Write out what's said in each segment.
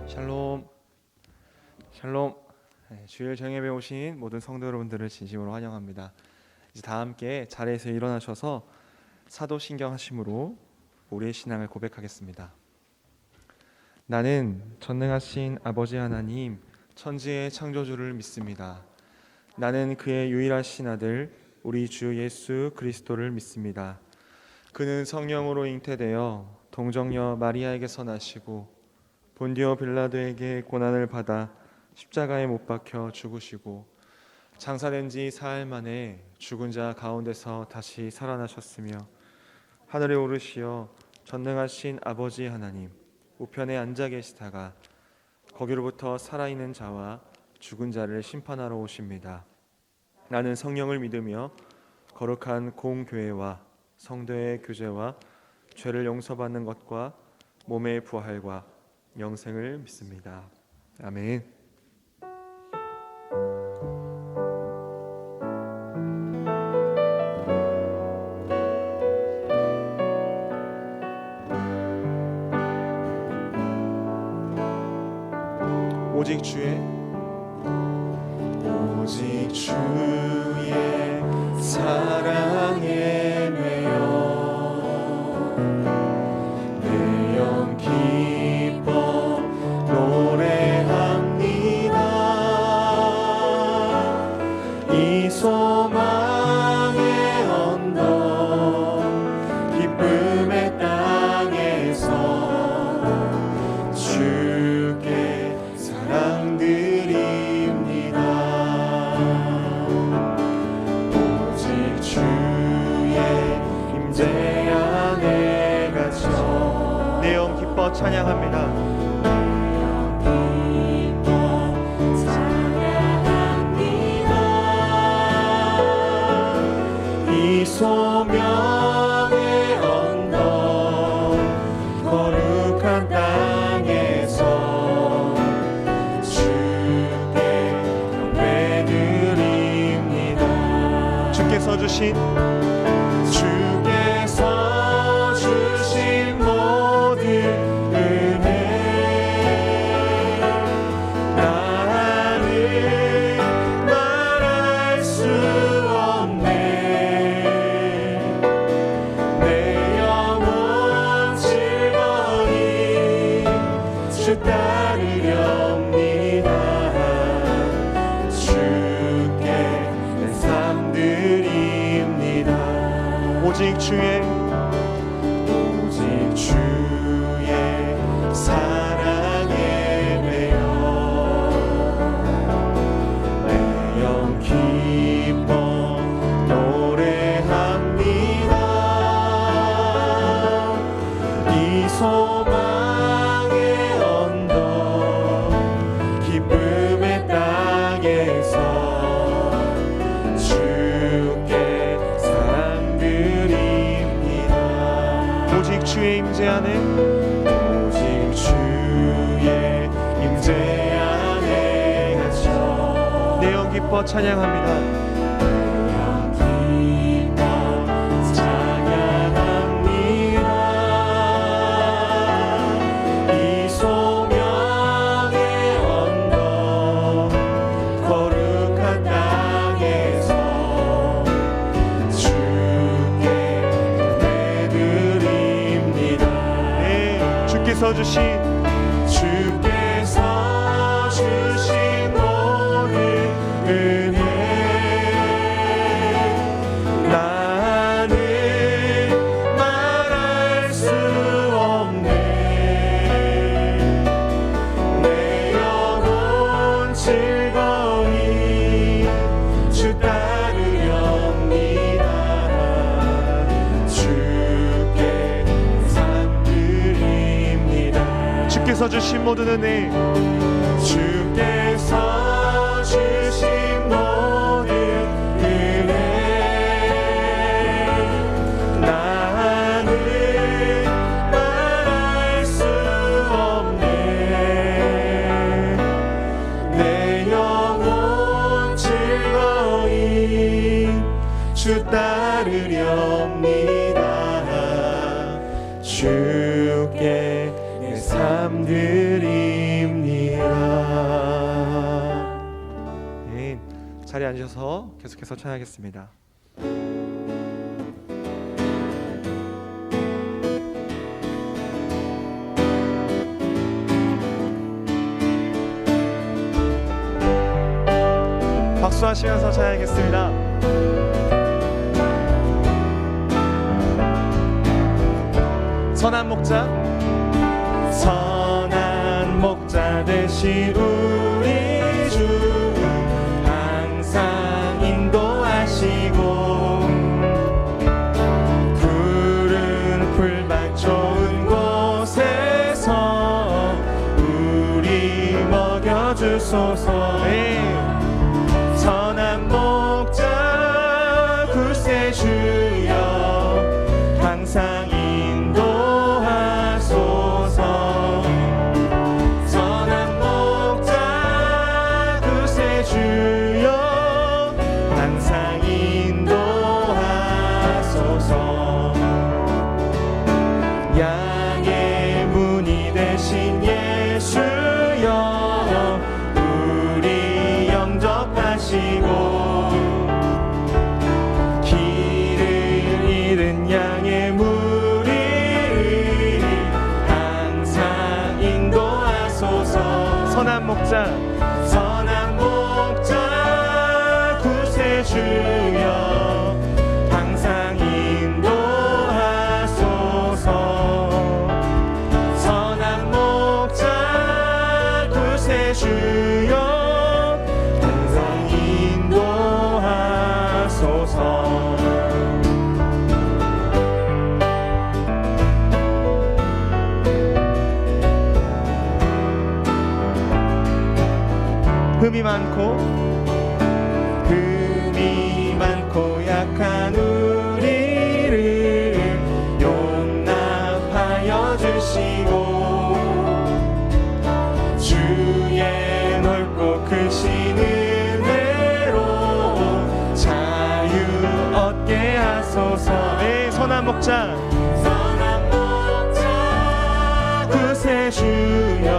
샬롬, 샬롬. 주일 정예배 오신 모든 성도 여러분들을 진심으로 환영합니다. 이제 다 함께 자리에서 일어나셔서 사도신경 하심으로 우리의 신앙을 고백하겠습니다. 나는 전능하신 아버지 하나님, 천지의 창조주를 믿습니다. 나는 그의 유일하신 아들 우리 주 예수 그리스도를 믿습니다. 그는 성령으로 잉태되어 동정녀 마리아에게서 나시고 본디오 빌라도에게 고난을 받아 십자가에 못 박혀 죽으시고 장사된 지 사흘 만에 죽은 자 가운데서 다시 살아나셨으며 하늘에 오르시어 전능하신 아버지 하나님 우편에 앉아 계시다가 거기로부터 살아있는 자와 죽은 자를 심판하러 오십니다. 나는 성령을 믿으며 거룩한 공교회와 성도의 교제와 죄를 용서받는 것과 몸의 부활과 영생을 믿습니다. 아멘. 오직 주의 사랑에 매여 내 영 기뻐 노래합니다. 이 소망의 언덕 기쁨의 땅에서 주께 사랑드립니다. 오직 주의 임재 안에 갇혀 내 영 기뻐 찬양합니다. 이 소명의 언덕 거룩한 땅에서 주께 경배드립니다. 주께서 주신 모든 은혜 나는 말할 수 없네. 내 영혼 즐거이 주 따르렵니다. 주께 내 삶 드립니다. 오직 주의 사랑에 매여 내 영 기뻐 노래합니다. 이 소망의 언덕 기쁨의 땅에서 주께 사랑드립니다. 오직 주의 임재 안에 임재 안에 갇혀 내 영 기뻐 찬양합니다. 내 영 기뻐 찬양합니다. 이 소명의 언덕 거룩한 땅에서 주께 예배드립니다. 네, 주께서 주신 모든 은혜 나는 말할 수 없네. 내 영혼 즐거이 주 따르렵니다. 주께 삶 드립니다. 주께서 주신 모든 은혜 주께서 주신 모든 은혜 나는 말할 수 없네. 내 영혼 즐거이 주 따르렵니다. 주께 내 삶 드립니다. 자리에 앉으셔서 계속해서 찬양하겠습니다. 박수하시면서 찬양하겠습니다. 선한 목자, 선한 목자 되신 우리 주 항상 인도하시고 푸른 풀밭 좋은 곳에서 우리 먹여주소서. 선한 목자 구세주여 항상 인도하소서. 선한 목자 구세주여 항상 인도하소서. 양의 문이 되신 예수여 우리 영접하시고 길을 잃은 양의 무리를 항상 인도하소서. 선한 목자, 선한 목자 구세주여 항상 인도하소서. 선한 목자 구세주여 항상 인도하소서. 흠이 많고 약한 우리를 용납하여 주시고 주의 넓고 크신 은혜로 자유 얻게 하소서. 선한 목자, 선한 목자 구세주여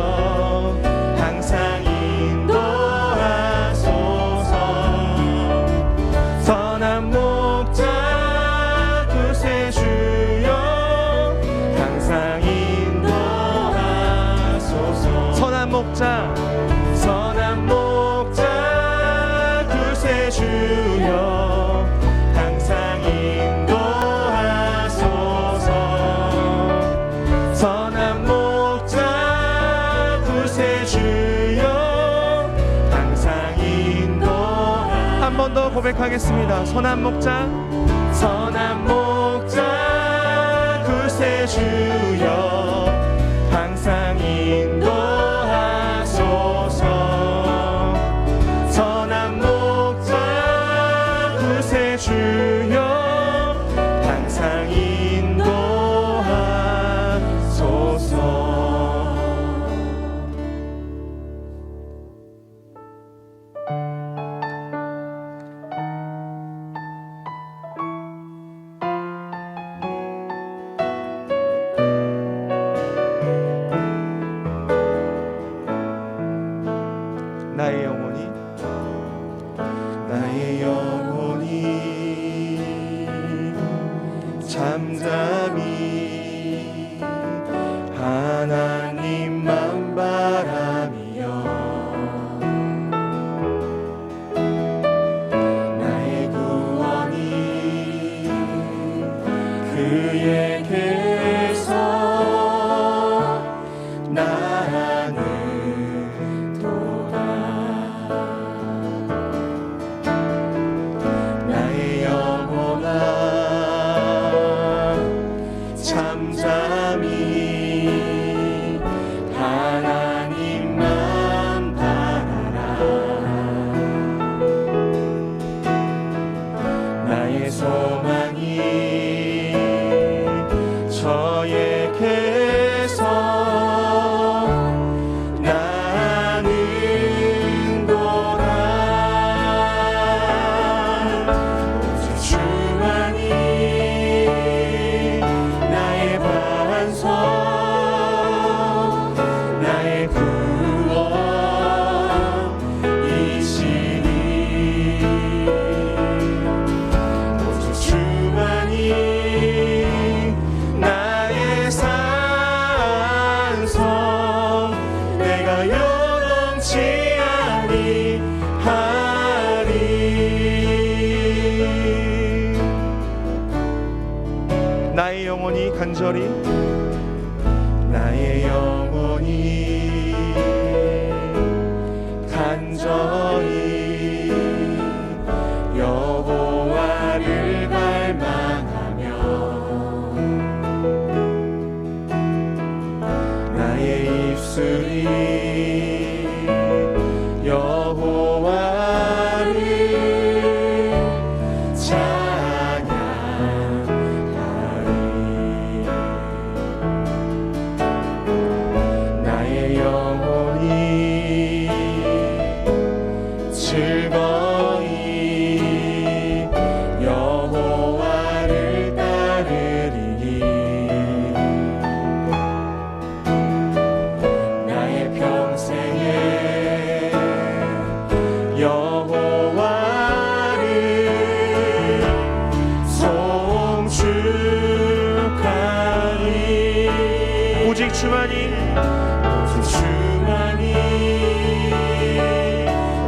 항상 선한 목자 구세주여 항상 인도하소서. 선한 목자, 선한 목자 구세주여 항상 인도하소서. 선한 목자 구세주여 항상 인도하소서. 한 번 더 고백하겠습니다. 선한 목자, 선한 목자 구세주여 항상 인도하소서. 선한 목자 구세주여 항상 인도하소서. 나의 영혼이 잠잠히 하나님만 바라며 나의 구원이 그에게서 나는 돌아 영혼이 간절히 나의 영혼이 간절히 여호와를 갈망하며 나의 입술이 여호와를 찬양하리. 나의 영혼이 즐거이 여호와를 따르리니 나의 평생에 여호와를 송축하리. 오직 주만이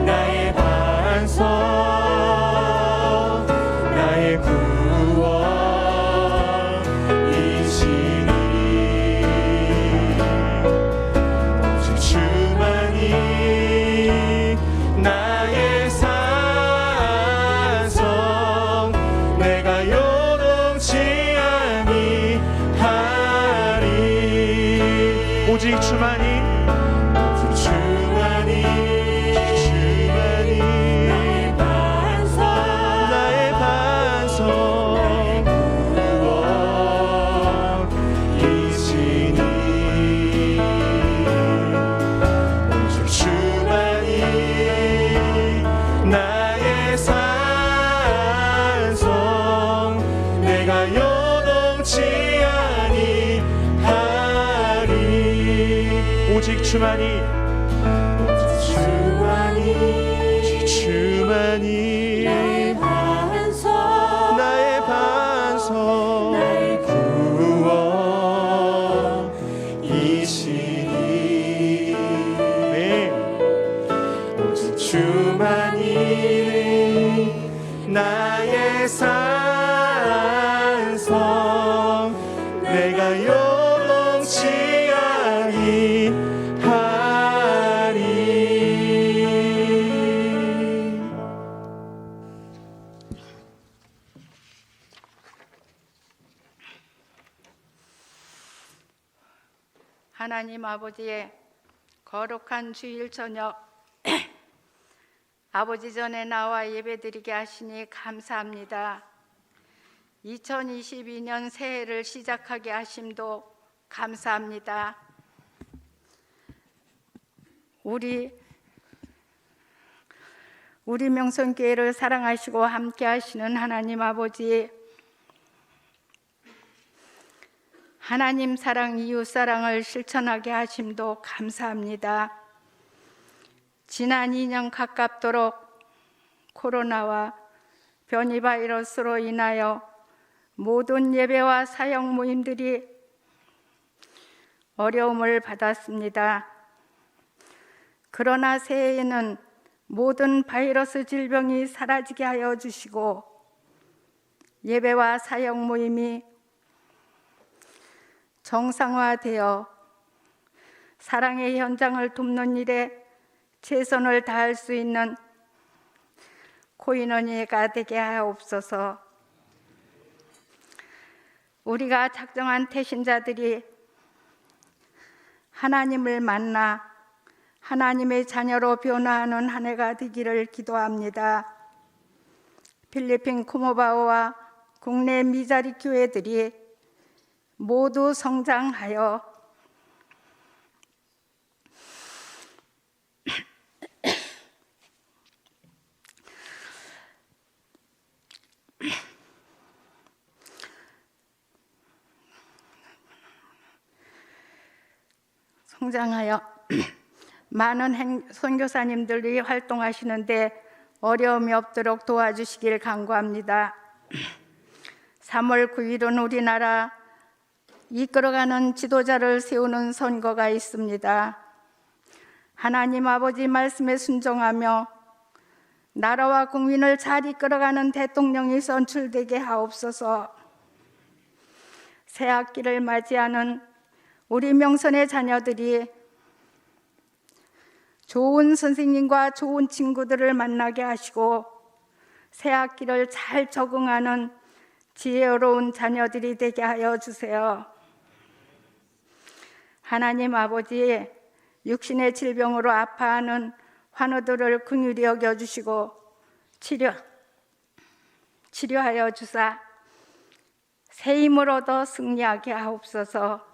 나의 반석 나의 구원이시니 오직 주만이 나의 산성 내가 요동치 아니하리. 오직 주만이 나의 반석 나의 구원이시니 오직 주만이 나의 산성 내가 요동치 아니하리. 오직 주만이 나의 반석 나의 구원이시니 오직 주만이 나의 산성 내가 요동치 아니하리. 하나님 아버지의 거룩한 주일 저녁 아버지 전에 나와 예배드리게 하시니 감사합니다. 2022년 새해를 시작하게 하심도 감사합니다. 우리 명성교회를 사랑하시고 함께 하시는 하나님 아버지, 하나님 사랑, 이웃 사랑을 실천하게 하심도 감사합니다. 지난 2년 가깝도록 코로나와 변이 바이러스로 인하여 모든 예배와 사역 모임들이 어려움을 받았습니다. 그러나 새해에는 모든 바이러스 질병이 사라지게 하여 주시고 예배와 사역 모임이 정상화되어 사랑의 현장을 돕는 일에 최선을 다할 수 있는 코인원회가 되게 하옵소서. 우리가 작정한 태신자들이 하나님을 만나 하나님의 자녀로 변화하는 한 해가 되기를 기도합니다. 필리핀 쿠모바오와 국내 미자리 교회들이 모두 성장하여 많은 선교사님들이 활동하시는데 어려움이 없도록 도와주시길 간구합니다. 3월 9일은 우리나라 이끌어가는 지도자를 세우는 선거가 있습니다. 하나님 아버지 말씀에 순종하며 나라와 국민을 잘 이끌어가는 대통령이 선출되게 하옵소서. 새 학기를 맞이하는 우리 명선의 자녀들이 좋은 선생님과 좋은 친구들을 만나게 하시고 새 학기를 잘 적응하는 지혜로운 자녀들이 되게 하여 주세요. 하나님 아버지, 육신의 질병으로 아파하는 환우들을 긍휼히 여겨주시고 치료하여 주사 새 힘을 얻어 승리하게 하옵소서.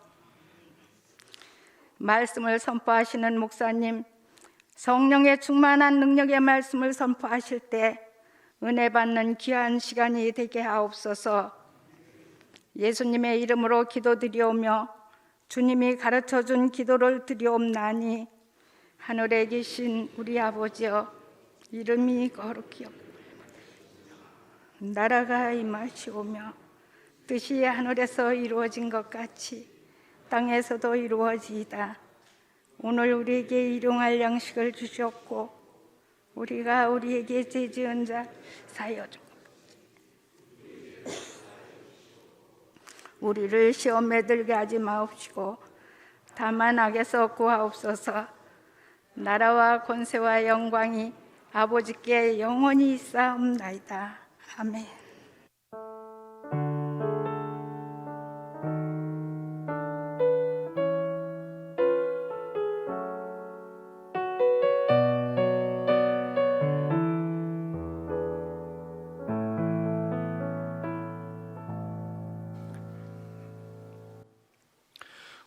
말씀을 선포하시는 목사님, 성령의 충만한 능력의 말씀을 선포하실 때 은혜 받는 귀한 시간이 되게 하옵소서. 예수님의 이름으로 기도드리오며 주님이 가르쳐준 기도를 드리옵나니 하늘에 계신 우리 아버지여, 이름이 거룩히 여김을 받으시며 나라가 임하시오며 뜻이 하늘에서 이루어진 것 같이 땅에서도 이루어지이다. 오늘 우리에게 일용할 양식을 주셨고 우리가 우리에게 죄 지은 자 사하여 주 우리를 시험에 들게 하지 마옵시고 다만 악에서 구하옵소서. 나라와 권세와 영광이 아버지께 영원히 있사옵나이다. 아멘.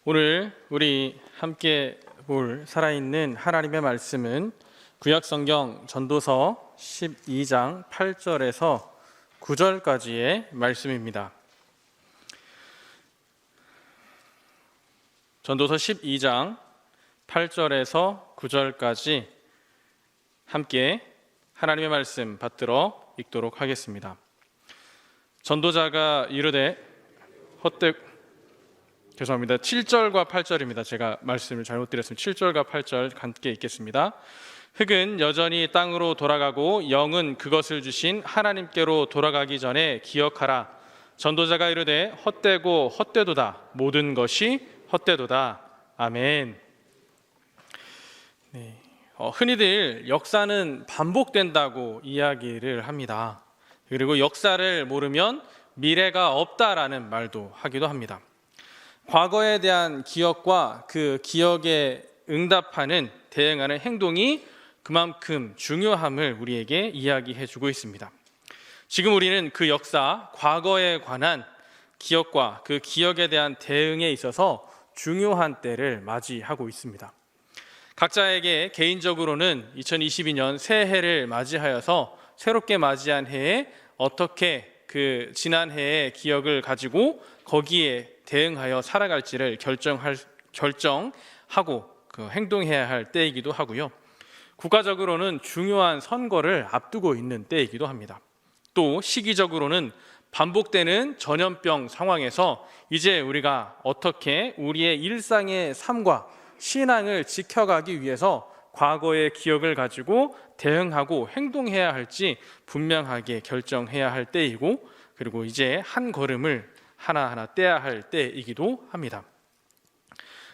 오늘 우리 함께 볼 살아있는 하나님의 말씀은 구약성경 전도서 12장 8절에서 9절까지의 말씀입니다. 전도서 12장 8절에서 9절까지 함께 하나님의 말씀 받들어 읽도록 하겠습니다. 전도자가 이르되 죄송합니다. 7절과 8절입니다. 제가 말씀을 잘못 드렸습니다. 7절과 8절 함께 읽겠습니다. 흙은 여전히 땅으로 돌아가고 영은 그것을 주신 하나님께로 돌아가기 전에 기억하라. 전도자가 이르되 헛되고 헛되도다. 모든 것이 헛되도다. 아멘. 네. 흔히들 역사는 반복된다고 이야기를 합니다. 그리고 역사를 모르면 미래가 없다라는 말도 하기도 합니다. 과거에 대한 기억과 그 기억에 응답하는 대응하는 행동이 그만큼 중요함을 우리에게 이야기해 주고 있습니다. 지금 우리는 그 역사, 과거에 관한 기억과 그 기억에 대한 대응에 있어서 중요한 때를 맞이하고 있습니다. 각자에게 개인적으로는 2022년 새해를 맞이하여서 새롭게 맞이한 해에 어떻게 그 지난 해의 기억을 가지고 거기에 대응하여 살아갈지를 결정하고 행동해야 할 때이기도 하고요. 국가적으로는 중요한 선거를 앞두고 있는 때이기도 합니다. 또 시기적으로는 반복되는 전염병 상황에서 이제 우리가 어떻게 우리의 일상의 삶과 신앙을 지켜가기 위해서 과거의 기억을 가지고 대응하고 행동해야 할지 분명하게 결정해야 할 때이고, 그리고 이제 한 걸음을 하나하나 떼야 할 때이기도 합니다.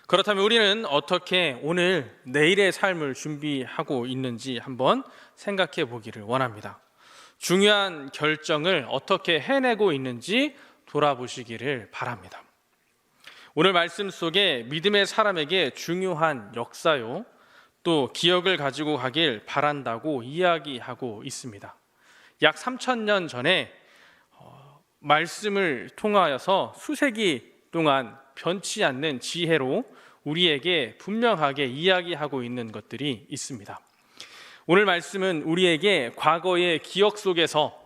그렇다면 우리는 어떻게 오늘 내일의 삶을 준비하고 있는지 한번 생각해 보기를 원합니다. 중요한 결정을 어떻게 해내고 있는지 돌아보시기를 바랍니다. 오늘 말씀 속에 믿음의 사람에게 중요한 역사요, 또 기억을 가지고 가길 바란다고 이야기하고 있습니다. 약 3000년 전에 말씀을 통하여서 수세기 동안 변치 않는 지혜로 우리에게 분명하게 이야기하고 있는 것들이 있습니다. 오늘 말씀은 우리에게 과거의 기억 속에서,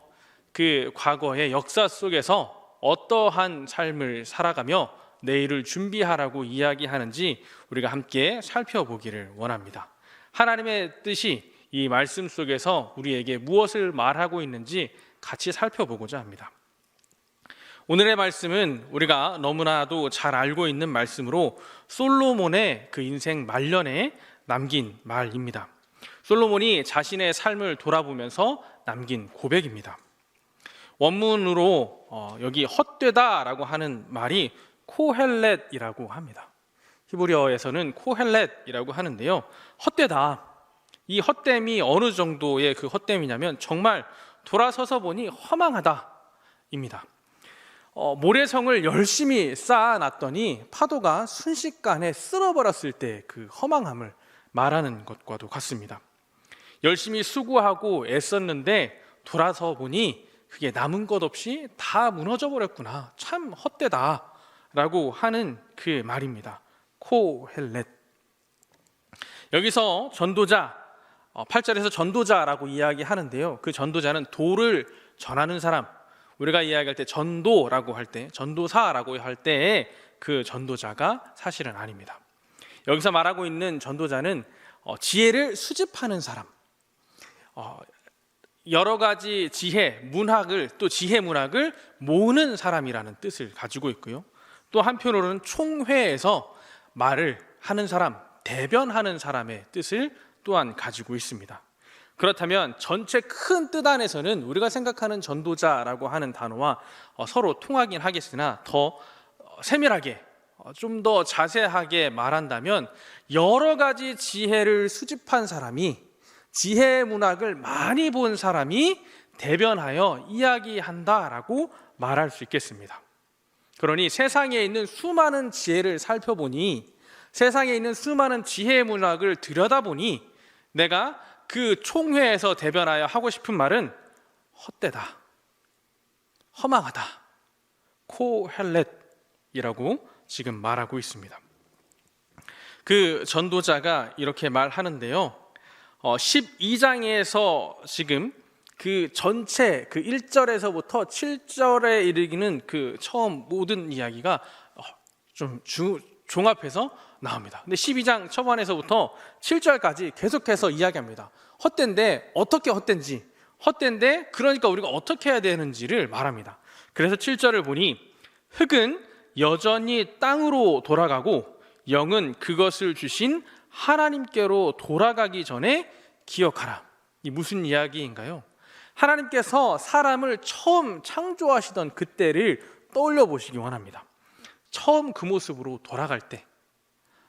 그 과거의 역사 속에서 어떠한 삶을 살아가며 내일을 준비하라고 이야기하는지 우리가 함께 살펴보기를 원합니다. 하나님의 뜻이 이 말씀 속에서 우리에게 무엇을 말하고 있는지 같이 살펴보고자 합니다. 오늘의 말씀은 우리가 너무나도 잘 알고 있는 말씀으로 솔로몬의 그 인생 말년에 남긴 말입니다. 솔로몬이 자신의 삶을 돌아보면서 남긴 고백입니다. 원문으로 여기 헛되다라고 하는 말이 코헬렛이라고 합니다. 히브리어에서는 코헬렛이라고 하는데요. 헛되다. 이 헛됨이 어느 정도의 그 헛됨이냐면 정말 돌아서서 보니 허망하다입니다. 모래성을 열심히 쌓아놨더니 파도가 순식간에 쓸어버렸을 때 그 허망함을 말하는 것과도 같습니다. 열심히 수고하고 애썼는데 돌아서 보니 그게 남은 것 없이 다 무너져 버렸구나. 참 헛되다라고 하는 그 말입니다. 코헬렛. 여기서 전도자, 8절에서 전도자라고 이야기하는데요. 그 전도자는 도를 전하는 사람, 우리가 이야기할 때 전도라고 할 때, 전도사라고 할 때의 그 전도자가 사실은 아닙니다. 여기서 말하고 있는 전도자는 지혜를 수집하는 사람, 여러 가지 지혜, 문학을, 또 지혜 문학을 모으는 사람이라는 뜻을 가지고 있고요. 또 한편으로는 총회에서 말을 하는 사람, 대변하는 사람의 뜻을 또한 가지고 있습니다. 그렇다면 전체 큰 뜻 안에서는 우리가 생각하는 전도자라고 하는 단어와 서로 통하긴 하겠으나 더 세밀하게, 좀 더 자세하게 말한다면 여러 가지 지혜를 수집한 사람이, 지혜 문학을 많이 본 사람이 대변하여 이야기한다라고 말할 수 있겠습니다. 그러니 세상에 있는 수많은 지혜를 살펴보니, 세상에 있는 수많은 지혜 문학을 들여다보니 내가 그 총회에서 대변하여 하고 싶은 말은 헛되다, 허망하다, 코헬렛이라고 지금 말하고 있습니다. 그 전도자가 이렇게 말하는데요, 12장에서 지금 그 전체 그 1절에서부터 7절에 이르기는 그 처음 모든 이야기가 좀 종합해서 나옵니다. 근데 12장 초반에서부터 7절까지 계속해서 이야기합니다. 헛된데 어떻게 헛된지, 헛된데 그러니까 우리가 어떻게 해야 되는지를 말합니다. 그래서 7절을 보니 흙은 여전히 땅으로 돌아가고 영은 그것을 주신 하나님께로 돌아가기 전에 기억하라. 이 무슨 이야기인가요? 하나님께서 사람을 처음 창조하시던 그때를 떠올려 보시기 원합니다. 처음 그 모습으로 돌아갈 때,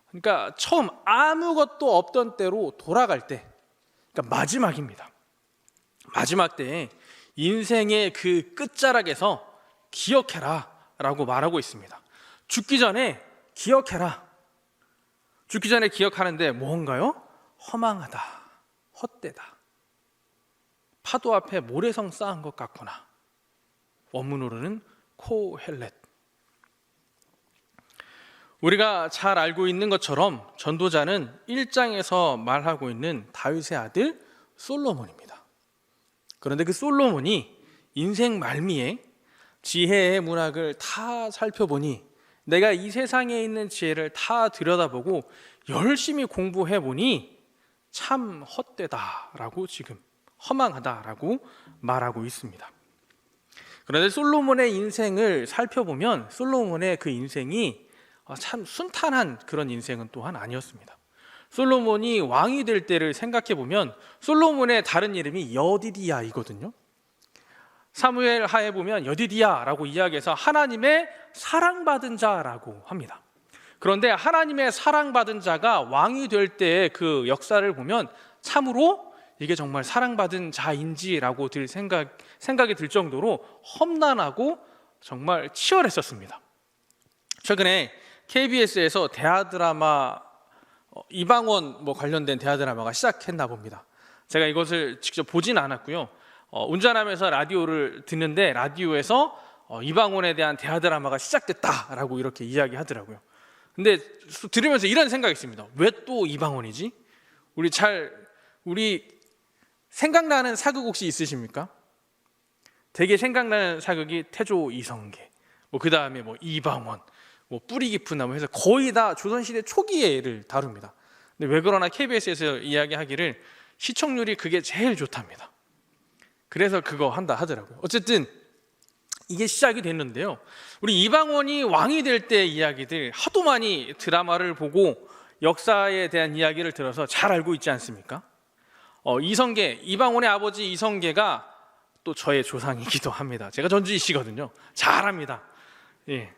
그러니까 처음 아무것도 없던 때로 돌아갈 때, 그러니까 마지막입니다. 마지막 때에 인생의 그 끝자락에서 기억해라 라고 말하고 있습니다. 죽기 전에 기억해라. 죽기 전에 기억하는데 뭔가요? 허망하다, 헛되다, 파도 앞에 모래성 쌓은 것 같구나. 원문으로는 코헬렛. 우리가 잘 알고 있는 것처럼 전도자는 1장에서 말하고 있는 다윗의 아들 솔로몬입니다. 그런데 그 솔로몬이 인생 말미에 지혜의 문학을 다 살펴보니, 내가 이 세상에 있는 지혜를 다 들여다보고 열심히 공부해보니 참 헛되다라고, 지금 허망하다라고 말하고 있습니다. 그런데 솔로몬의 인생을 살펴보면 솔로몬의 그 인생이 참 순탄한 그런 인생은 또한 아니었습니다. 솔로몬이 왕이 될 때를 생각해 보면 솔로몬의 다른 이름이 여디디야이거든요. 사무엘 하에 보면 여디디야라고 이야기해서 하나님의 사랑받은 자라고 합니다. 그런데 하나님의 사랑받은 자가 왕이 될 때의 그 역사를 보면 참으로 이게 정말 사랑받은 자인지라고 생각이 들 정도로 험난하고 정말 치열했었습니다. 최근에 KBS에서 대하 드라마 이방원 관련된 대하 드라마가 시작했나 봅니다. 제가 이것을 직접 보진 않았고요. 운전하면서 라디오를 듣는데 라디오에서 이방원에 대한 대하 드라마가 시작됐다라고 이렇게 이야기하더라고요. 근데 들으면서 이런 생각이 있습니다. 왜 또 이방원이지? 우리 생각나는 사극 혹시 있으십니까? 되게 생각나는 사극이 태조 이성계, 그 다음에 이방원, 뿌리 깊은 나무 해서 거의 다 조선시대 초기에를 다룹니다. 근데 왜 그러나 KBS에서 이야기하기를 시청률이 그게 제일 좋답니다. 그래서 그거 한다 하더라고요. 어쨌든 이게 시작이 됐는데요, 우리 이방원이 왕이 될 때 이야기들 하도 많이 드라마를 보고 역사에 대한 이야기를 들어서 잘 알고 있지 않습니까? 이방원의 아버지 이성계가 또 저의 조상이기도 합니다. 제가 전주이시거든요. 잘합니다. 예.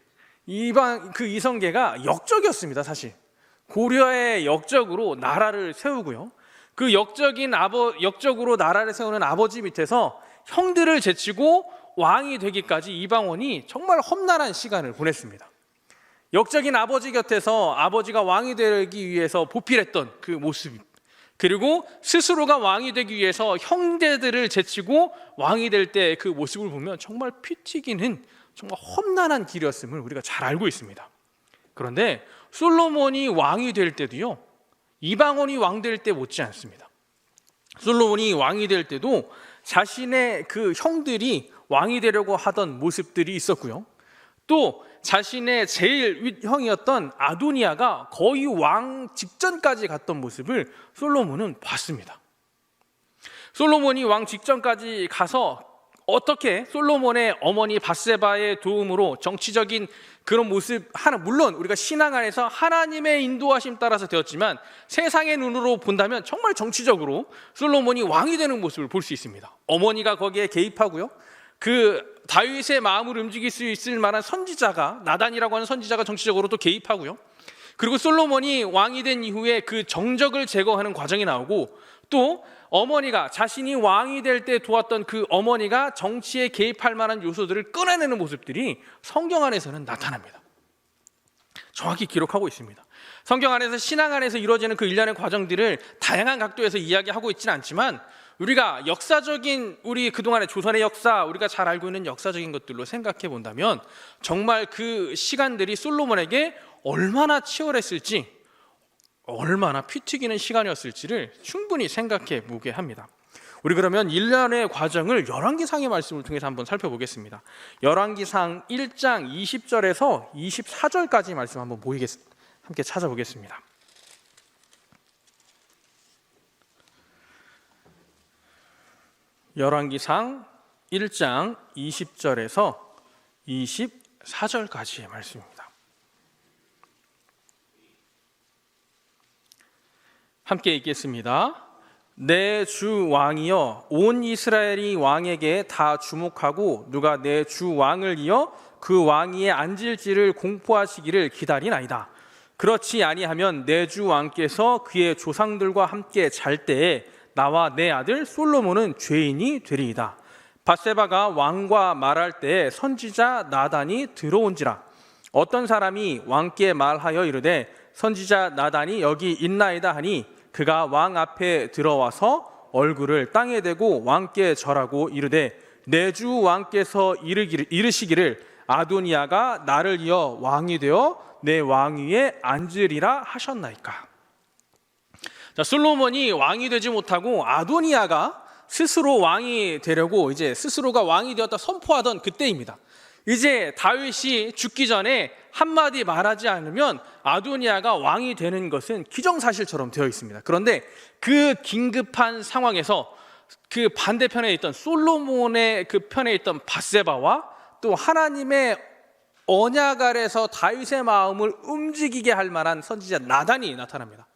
그 이성계가 역적이었습니다. 사실 고려의 역적으로 나라를 세우고요. 그 역적으로 나라를 세우는 아버지 밑에서 형들을 제치고 왕이 되기까지 이방원이 정말 험난한 시간을 보냈습니다. 역적인 아버지 곁에서 아버지가 왕이 되기 위해서 보필했던 그 모습, 그리고 스스로가 왕이 되기 위해서 형제들을 제치고 왕이 될 때 그 모습을 보면 정말 피 튀기는 정말 험난한 길이었음을 우리가 잘 알고 있습니다. 그런데 솔로몬이 왕이 될 때도요, 이방원이 왕 될 때 못지 않습니다. 솔로몬이 왕이 될 때도 자신의 그 형들이 왕이 되려고 하던 모습들이 있었고요, 또 자신의 제일 윗형이었던 아도니아가 거의 왕 직전까지 갔던 모습을 솔로몬은 봤습니다. 솔로몬이 왕 직전까지 가서 어떻게 솔로몬의 어머니 밧세바의 도움으로 정치적인 그런 모습 하나, 물론 우리가 신앙 안에서 하나님의 인도하심 따라서 되었지만 세상의 눈으로 본다면 정말 정치적으로 솔로몬이 왕이 되는 모습을 볼 수 있습니다. 어머니가 거기에 개입하고요, 그 다윗의 마음을 움직일 수 있을 만한 선지자가, 나단이라고 하는 선지자가 정치적으로도 개입하고요, 그리고 솔로몬이 왕이 된 이후에 그 정적을 제거하는 과정이 나오고, 또 어머니가 자신이 왕이 될 때 도왔던 그 어머니가 정치에 개입할 만한 요소들을 끊어내는 모습들이 성경 안에서는 나타납니다. 정확히 기록하고 있습니다. 성경 안에서 신앙 안에서 이루어지는 그 일련의 과정들을 다양한 각도에서 이야기하고 있지는 않지만, 우리가 역사적인, 우리 그동안의 조선의 역사, 우리가 잘 알고 있는 역사적인 것들로 생각해 본다면 정말 그 시간들이 솔로몬에게 얼마나 치열했을지, 얼마나 피 튀기는 시간이었을지를 충분히 생각해 보게 합니다. 우리 그러면 일련의 과정을 열왕기상의 말씀을 통해서 한번 살펴보겠습니다. 열왕기상 1장 20절에서 24절까지 말씀 한번 함께 찾아보겠습니다. 열왕기상 1장 20절에서 24절까지의 말씀입니다. 함께 읽겠습니다. 내 주 왕이여, 온 이스라엘이 왕에게 다 주목하고 누가 내 주 왕을 이어 그 왕위에 앉을지를 공포하시기를 기다리나이다. 그렇지 아니하면 내 주 왕께서 그의 조상들과 함께 잘 때에 나와 내 아들 솔로몬은 죄인이 되리이다. 밧세바가 왕과 말할 때에 선지자 나단이 들어온지라. 어떤 사람이 왕께 말하여 이르되 선지자 나단이 여기 있나이다 하니 그가 왕 앞에 들어와서 얼굴을 땅에 대고 왕께 절하고 이르되 내 주 왕께서 이르시기를 아도니아가 나를 이어 왕이 되어 내 왕위에 앉으리라 하셨나이까. 자, 솔로몬이 왕이 되지 못하고 아도니아가 스스로 왕이 되려고 이제 스스로가 왕이 되었다 선포하던 그때입니다. 이제 다윗이 죽기 전에 한마디 말하지 않으면 아도니아가 왕이 되는 것은 기정사실처럼 되어 있습니다. 그런데 그 긴급한 상황에서 그 반대편에 있던 솔로몬의 그 편에 있던 밧세바와 또 하나님의 언약 아래서 다윗의 마음을 움직이게 할 만한 선지자 나단이 나타납니다.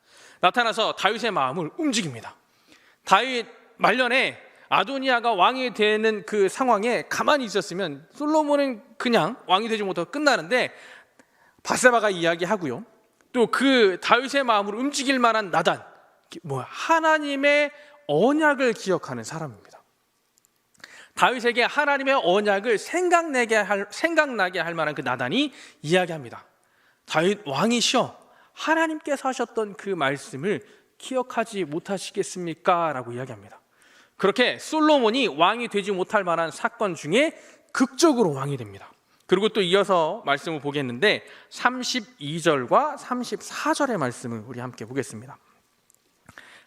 나타나서 다윗의 마음을 움직입니다. 다윗 말년에 아도니아가 왕이 되는 그 상황에 가만히 있었으면 솔로몬은 그냥 왕이 되지 못하고 끝나는데, 밧세바가 이야기하고요, 또 그 다윗의 마음을 움직일 만한 나단, 하나님의 언약을 기억하는 사람입니다. 다윗에게 하나님의 언약을 생각나게 할 만한 그 나단이 이야기합니다. 다윗 왕이시여, 하나님께서 하셨던 그 말씀을 기억하지 못하시겠습니까? 라고 이야기합니다. 그렇게 솔로몬이 왕이 되지 못할 만한 사건 중에 극적으로 왕이 됩니다. 그리고 또 이어서 말씀을 보겠는데 32절과 34절의 말씀을 우리 함께 보겠습니다.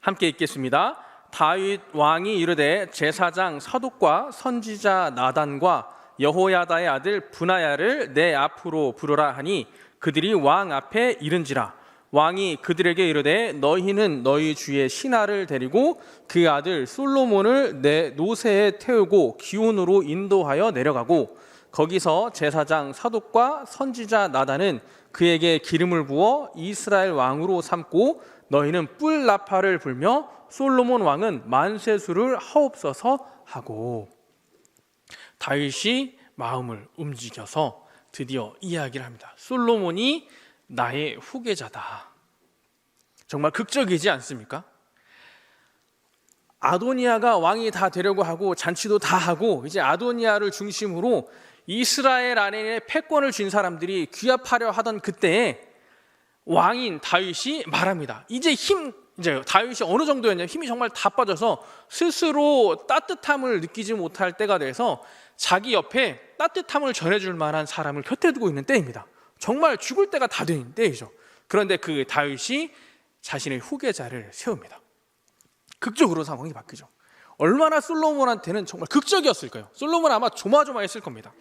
함께 읽겠습니다. 다윗 왕이 이르되 제사장 사독과 선지자 나단과 여호야다의 아들 브나야를 내 앞으로 부르라 하니 그들이 왕 앞에 이른지라. 왕이 그들에게 이르되 너희는 너희 주의 신하를 데리고 그 아들 솔로몬을 내 노새에 태우고 기온으로 인도하여 내려가고 거기서 제사장 사독과 선지자 나단은 그에게 기름을 부어 이스라엘 왕으로 삼고 너희는 뿔 나팔을 불며 솔로몬 왕은 만세수를 하옵소서 하고. 다윗이 마음을 움직여서 드디어 이야기를 합니다. 솔로몬이 나의 후계자다. 정말 극적이지 않습니까? 아도니아가 왕이 다 되려고 하고 잔치도 다 하고 이제 아도니아를 중심으로 이스라엘 안에 패권을 쥔 사람들이 귀합하려 하던 그때에 왕인 다윗이 말합니다. 이제 다윗이 어느 정도였냐면 힘이 정말 다 빠져서 스스로 따뜻함을 느끼지 못할 때가 돼서 자기 옆에 따뜻함을 전해줄 만한 사람을 곁에 두고 있는 때입니다. 정말 죽을 때가 다 된 때이죠. 그런데 그 다윗이 자신의 후계자를 세웁니다. 극적으로 상황이 바뀌죠. 얼마나 솔로몬한테는 정말 극적이었을까요? 솔로몬은 아마 조마조마했을 겁니다.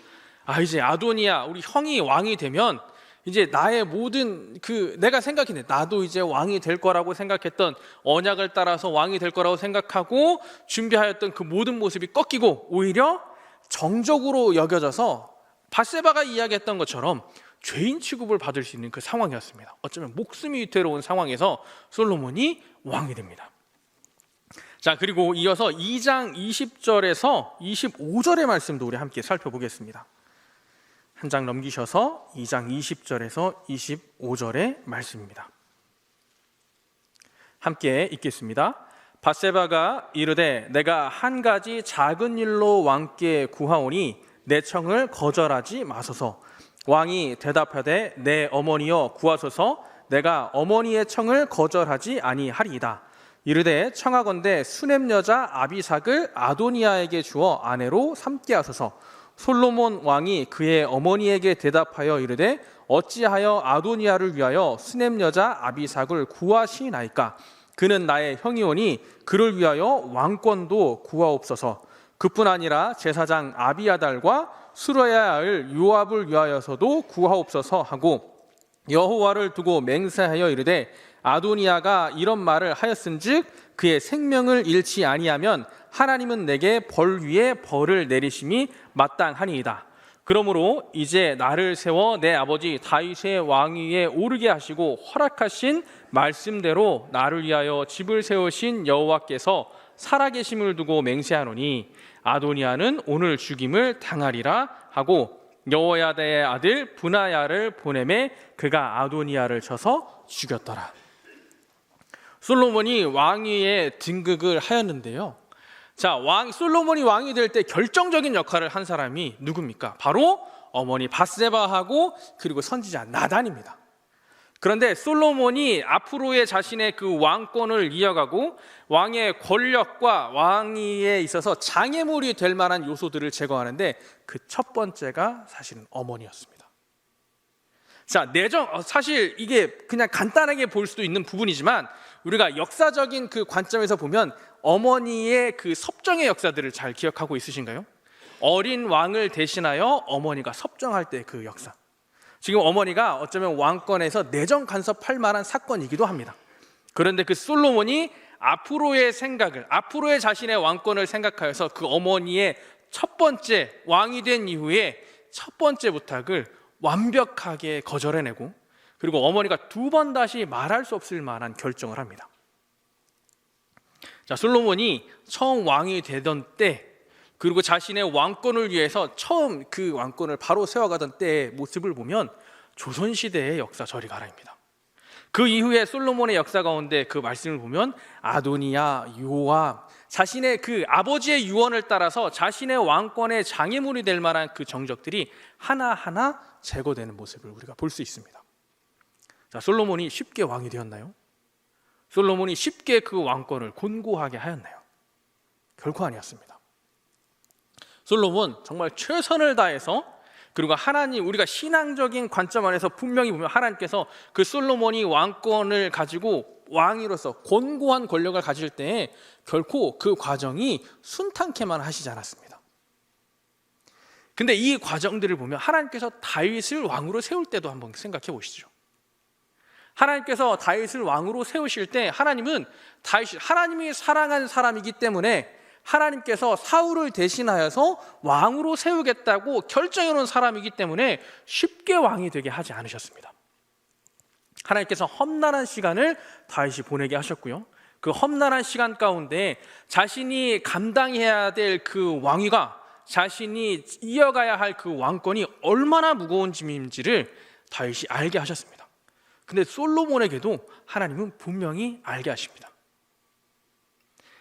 이제 아도니아 우리 형이 왕이 되면 이제 나의 모든 내가 생각했네, 나도 이제 왕이 될 거라고 생각했던 언약을 따라서 왕이 될 거라고 생각하고 준비하였던 그 모든 모습이 꺾이고 오히려 정적으로 여겨져서 밧세바가 이야기했던 것처럼 죄인 취급을 받을 수 있는 그 상황이었습니다. 어쩌면 목숨이 위태로운 상황에서 솔로몬이 왕이 됩니다. 자, 그리고 이어서 2장 20절에서 25절의 말씀도 우리 함께 살펴보겠습니다. 한 장 넘기셔서 2장 20절에서 25절의 말씀입니다. 함께 읽겠습니다. 밧세바가 이르되 내가 한 가지 작은 일로 왕께 구하오니 내 청을 거절하지 마소서. 왕이 대답하되 내 어머니여 구하소서. 내가 어머니의 청을 거절하지 아니하리이다. 이르되 청하건대 수넴 여자 아비삭을 아도니아에게 주어 아내로 삼게 하소서. 솔로몬 왕이 그의 어머니에게 대답하여 이르되 어찌하여 아도니아를 위하여 수넴 여자 아비삭을 구하시나이까? 그는 나의 형이오니 그를 위하여 왕권도 구하옵소서. 그뿐 아니라 제사장 아비아달과 수르야의 아들 요압을 위하여서도 구하옵소서 하고 여호와를 두고 맹세하여 이르되 아도니아가 이런 말을 하였은즉 그의 생명을 잃지 아니하면 하나님은 내게 벌 위에 벌을 내리심이 마땅하니이다. 그러므로 이제 나를 세워 내 아버지 다윗의 왕위에 오르게 하시고 허락하신 말씀대로 나를 위하여 집을 세우신 여호와께서 살아계심을 두고 맹세하노니 아도니아는 오늘 죽임을 당하리라 하고 여호야다의 아들 분하야를 보내매 그가 아도니아를 쳐서 죽였더라. 솔로몬이 왕위에 등극을 하였는데요. 자, 솔로몬이 왕이 될 때 결정적인 역할을 한 사람이 누굽니까? 바로 어머니 밧세바하고 그리고 선지자 나단입니다. 그런데 솔로몬이 앞으로의 자신의 그 왕권을 이어가고 왕의 권력과 왕위에 있어서 장애물이 될 만한 요소들을 제거하는데 그 첫 번째가 사실은 어머니였습니다. 자, 사실 이게 그냥 간단하게 볼 수도 있는 부분이지만 우리가 역사적인 그 관점에서 보면 어머니의 그 섭정의 역사들을 잘 기억하고 있으신가요? 어린 왕을 대신하여 어머니가 섭정할 때 그 역사. 지금 어머니가 어쩌면 왕권에서 내정 간섭할 만한 사건이기도 합니다. 그런데 그 솔로몬이 앞으로의 자신의 왕권을 생각하여서 그 어머니의 첫 번째 왕이 된 이후에 첫 번째 부탁을 완벽하게 거절해내고 그리고 어머니가 두 번 다시 말할 수 없을 만한 결정을 합니다. 자, 솔로몬이 처음 왕이 되던 때 그리고 자신의 왕권을 위해서 처음 그 왕권을 바로 세워가던 때의 모습을 보면 조선시대의 역사 저리 가라입니다. 그 이후에 솔로몬의 역사 가운데 그 말씀을 보면 아도니아, 요압, 자신의 그 아버지의 유언을 따라서 자신의 왕권의 장애물이 될 만한 그 정적들이 하나하나 제거되는 모습을 우리가 볼 수 있습니다. 자, 솔로몬이 쉽게 왕이 되었나요? 솔로몬이 쉽게 그 왕권을 곤고하게 하였나요? 결코 아니었습니다. 솔로몬 정말 최선을 다해서 그리고 하나님, 우리가 신앙적인 관점 안에서 분명히 보면 하나님께서 그 솔로몬이 왕권을 가지고 왕으로서 곤고한 권력을 가질 때 결코 그 과정이 순탄케만 하시지 않았습니다. 근데 이 과정들을 보면 하나님께서 다윗을 왕으로 세울 때도 한번 생각해 보시죠. 하나님께서 다윗을 왕으로 세우실 때 하나님은 하나님이 사랑한 사람이기 때문에 하나님께서 사울을 대신하여서 왕으로 세우겠다고 결정해 놓은 사람이기 때문에 쉽게 왕이 되게 하지 않으셨습니다. 하나님께서 험난한 시간을 다윗이 보내게 하셨고요. 그 험난한 시간 가운데 자신이 감당해야 될 그 왕위가 자신이 이어가야 할 그 왕권이 얼마나 무거운 짐인지를 다윗이 알게 하셨습니다. 근데 솔로몬에게도 하나님은 분명히 알게 하십니다.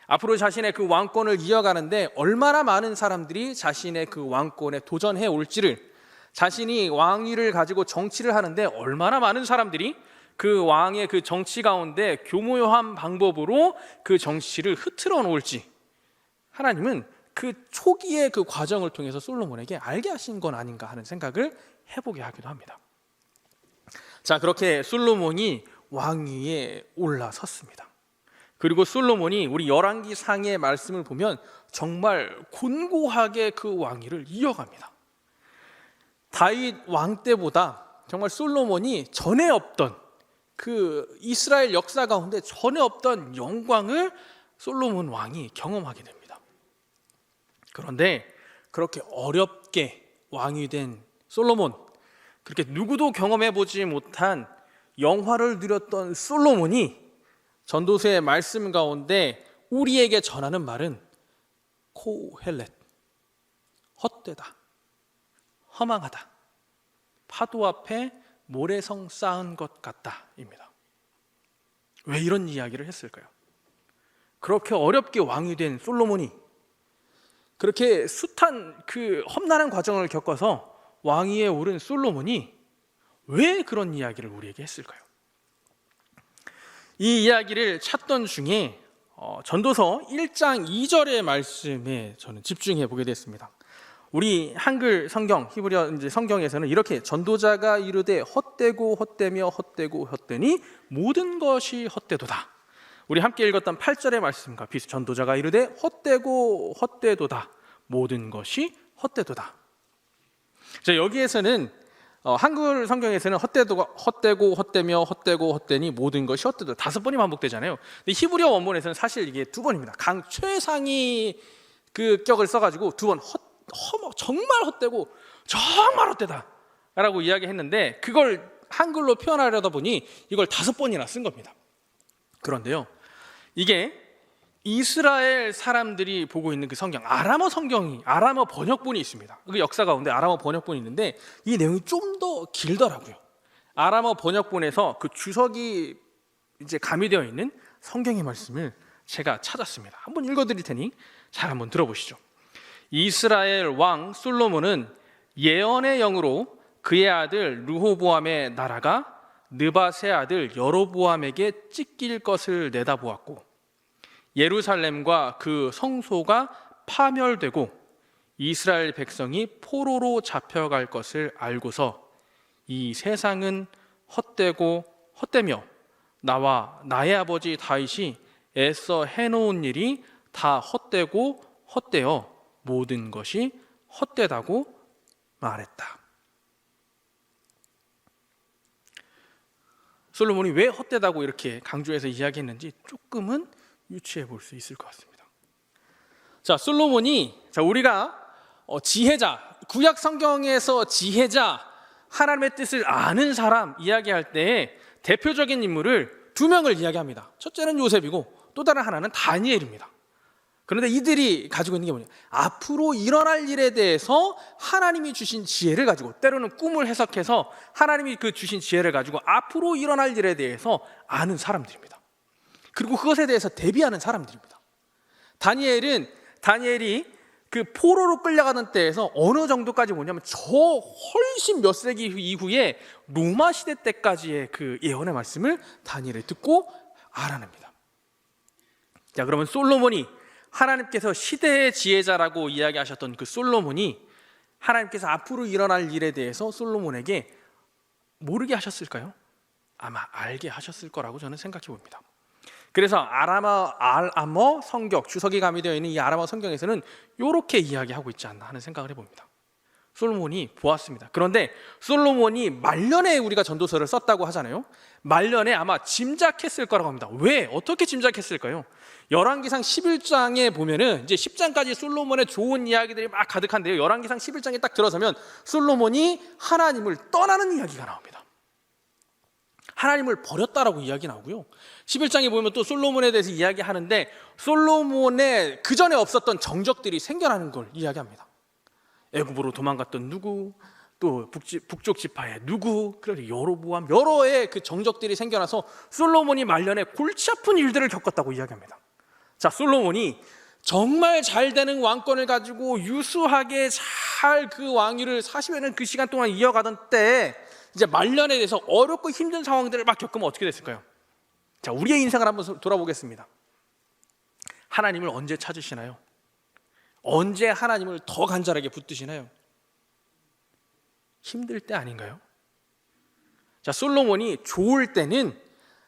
앞으로 자신의 그 왕권을 이어가는데 얼마나 많은 사람들이 자신의 그 왕권에 도전해 올지를, 자신이 왕위를 가지고 정치를 하는데 얼마나 많은 사람들이 그 왕의 그 정치 가운데 교묘한 방법으로 그 정치를 흐트러 놓을지, 하나님은 그 초기의 그 과정을 통해서 솔로몬에게 알게 하신 건 아닌가 하는 생각을 해보게 하기도 합니다. 자, 그렇게 솔로몬이 왕위에 올라섰습니다. 그리고 솔로몬이 우리 열왕기상의 말씀을 보면 정말 곤고하게 그 왕위를 이어갑니다. 다윗 왕 때보다 정말 솔로몬이 전에 없던 그 이스라엘 역사 가운데 전에 없던 영광을 솔로몬 왕이 경험하게 됩니다. 그런데 그렇게 어렵게 왕이 된 솔로몬, 그렇게 누구도 경험해 보지 못한 영화를 누렸던 솔로몬이 전도서의 말씀 가운데 우리에게 전하는 말은 코헬렛, 헛되다, 허망하다, 파도 앞에 모래성 쌓은 것 같다입니다. 왜 이런 이야기를 했을까요? 그렇게 어렵게 왕이 된 솔로몬이, 그렇게 숱한 그 험난한 과정을 겪어서 왕위에 오른 솔로몬이 왜 그런 이야기를 우리에게 했을까요? 이 이야기를 찾던 중에 전도서 1장 2절의 말씀에 저는 집중해 보게 됐습니다. 우리 한글 성경, 히브리어 이제 성경에서는 이렇게 전도자가 이르되 헛되고 헛되며 헛되고 헛되니 모든 것이 헛되도다. 우리 함께 읽었던 8절의 말씀과 비슷, 전도자가 이르되 헛되고 헛되도다. 모든 것이 헛되도다. 자, 여기에서는 한글 성경에서는 헛되고 헛되며 헛되고 헛되니 모든 것이 헛되도다 5번이 반복되잖아요. 근데 히브리어 원문에서는 사실 이게 2번입니다. 강 최상위 그 격을 써가지고 2번 정말 헛되고 정말 헛되다 라고 이야기했는데, 그걸 한글로 표현하려다 보니 이걸 5번이나 쓴 겁니다. 그런데요, 이게 이스라엘 사람들이 보고 있는 그 성경, 아람어 성경이, 아람어 번역본이 있습니다. 그 역사 가운데 아람어 번역본이 있는데 이 내용이 좀 더 길더라고요. 아람어 번역본에서 그 주석이 이제 가미되어 있는 성경의 말씀을 제가 찾았습니다. 한번 읽어드릴 테니 잘 한번 들어보시죠. 이스라엘 왕 솔로몬은 예언의 영으로 그의 아들 르호보암의 나라가 느밧의 아들 여로보암에게 찢길 것을 내다보았고, 예루살렘과 그 성소가 파멸되고 이스라엘 백성이 포로로 잡혀갈 것을 알고서 이 세상은 헛되고 헛되며 나와 나의 아버지 다윗이 애써 해놓은 일이 다 헛되고 헛되어 모든 것이 헛되다고 말했다. 솔로몬이 왜 헛되다고 이렇게 강조해서 이야기했는지 조금은 유추해 볼 수 있을 것 같습니다. 자, 솔로몬이, 우리가 지혜자, 구약 성경에서 지혜자, 하나님의 뜻을 아는 사람 이야기할 때 대표적인 인물을 2명을 이야기합니다. 첫째는 요셉이고 또 다른 하나는 다니엘입니다. 그런데 이들이 가지고 있는 게 뭐냐, 앞으로 일어날 일에 대해서 하나님이 주신 지혜를 가지고, 때로는 꿈을 해석해서 하나님이 그 주신 지혜를 가지고 앞으로 일어날 일에 대해서 아는 사람들입니다. 그리고 그것에 대해서 대비하는 사람들입니다. 다니엘이 그 포로로 끌려가는 때에서 어느 정도까지 뭐냐면 저 훨씬 몇 세기 이후에 로마 시대 때까지의 그 예언의 말씀을 다니엘이 듣고 알아냅니다. 자, 그러면 솔로몬이, 하나님께서 시대의 지혜자라고 이야기하셨던 그 솔로몬이 하나님께서 앞으로 일어날 일에 대해서 솔로몬에게 모르게 하셨을까요? 아마 알게 하셨을 거라고 저는 생각해 봅니다. 그래서 아람어 성경, 주석이 가미되어 있는 이 아람어 성경에서는 이렇게 이야기하고 있지 않나 하는 생각을 해봅니다. 솔로몬이 보았습니다. 그런데 솔로몬이 말년에 우리가 전도서를 썼다고 하잖아요. 말년에 아마 짐작했을 거라고 합니다. 왜? 어떻게 짐작했을까요? 열왕기상 11장에 보면은 이제 10장까지 솔로몬의 좋은 이야기들이 막 가득한데요. 열왕기상 11장에 딱 들어서면 솔로몬이 하나님을 떠나는 이야기가 나옵니다. 하나님을 버렸다라고 이야기 나오고요. 11장에 보면 또 솔로몬에 대해서 이야기하는데 솔로몬의 그 전에 없었던 정적들이 생겨나는 걸 이야기합니다. 애굽으로 도망갔던 누구, 또 북쪽 지파의 누구, 그래서 여로보암 여러의 그 정적들이 생겨나서 솔로몬이 말년에 골치 아픈 일들을 겪었다고 이야기합니다. 자, 솔로몬이 정말 잘 되는 왕권을 가지고 유수하게 잘 그 왕위를 40여 년 그 시간 동안 이어가던 때에 이제 말년에 대해서 어렵고 힘든 상황들을 막 겪으면 어떻게 됐을까요? 자, 우리의 인생을 한번 돌아보겠습니다. 하나님을 언제 찾으시나요? 언제 하나님을 더 간절하게 붙드시나요? 힘들 때 아닌가요? 자, 솔로몬이 좋을 때는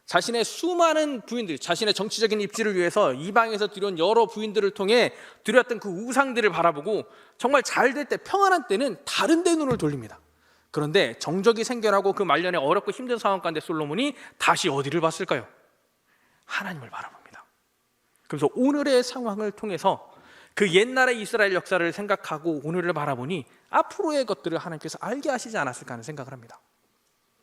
자신의 수많은 부인들, 자신의 정치적인 입지를 위해서 이방에서 들여온 여러 부인들을 통해 드렸던 그 우상들을 바라보고 정말 잘 될 때, 평안한 때는 다른 데 눈을 돌립니다. 그런데 정적이 생겨나고 그 말년에 어렵고 힘든 상황 가운데 솔로몬이 다시 어디를 봤을까요? 하나님을 바라봅니다. 그래서 오늘의 상황을 통해서 그 옛날의 이스라엘 역사를 생각하고 오늘을 바라보니 앞으로의 것들을 하나님께서 알게 하시지 않았을까 하는 생각을 합니다.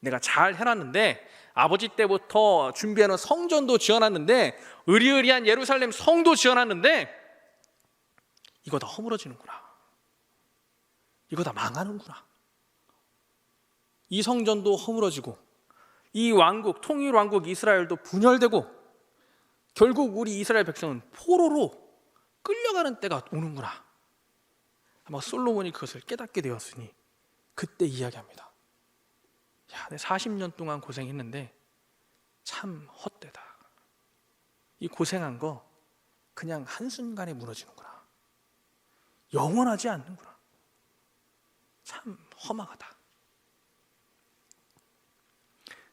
내가 잘 해놨는데, 아버지 때부터 준비해놓은 성전도 지어놨는데, 으리으리한 예루살렘 성도 지어놨는데 이거 다 허물어지는구나, 이거 다 망하는구나. 이 성전도 허물어지고 이 왕국, 통일 왕국 이스라엘도 분열되고 결국 우리 이스라엘 백성은 포로로 끌려가는 때가 오는구나. 아마 솔로몬이 그것을 깨닫게 되었으니 그때 이야기합니다. 야, 내 40년 동안 고생했는데 참 헛되다. 이 고생한 거 그냥 한순간에 무너지는구나. 영원하지 않는구나. 참 허망하다.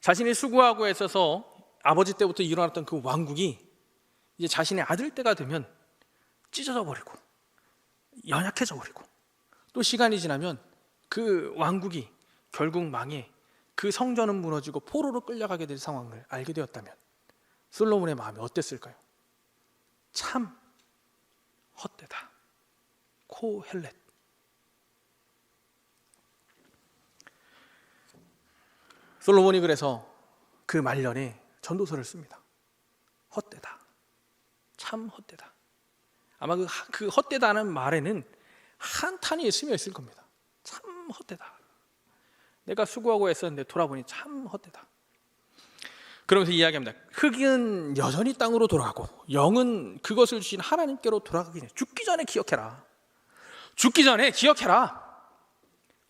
자신이 수고하고 애써서 아버지 때부터 일어났던 그 왕국이 이제 자신의 아들 때가 되면 찢어져 버리고 연약해져 버리고, 또 시간이 지나면 그 왕국이 결국 망해 그 성전은 무너지고 포로로 끌려가게 될 상황을 알게 되었다면 솔로몬의 마음이 어땠을까요? 참 헛되다. 코헬렛. 솔로몬이 그래서 그 말년에 전도서를 씁니다. 헛되다. 참 헛되다. 아마 그 헛되다는 말에는 한탄이 스며 있을 겁니다. 참 헛되다. 내가 수고하고 애썼는데 돌아보니 참 헛되다. 그러면서 이야기합니다. 흙은 여전히 땅으로 돌아가고 영은 그것을 주신 하나님께로 돌아가기 전에 죽기 전에 기억해라. 죽기 전에 기억해라.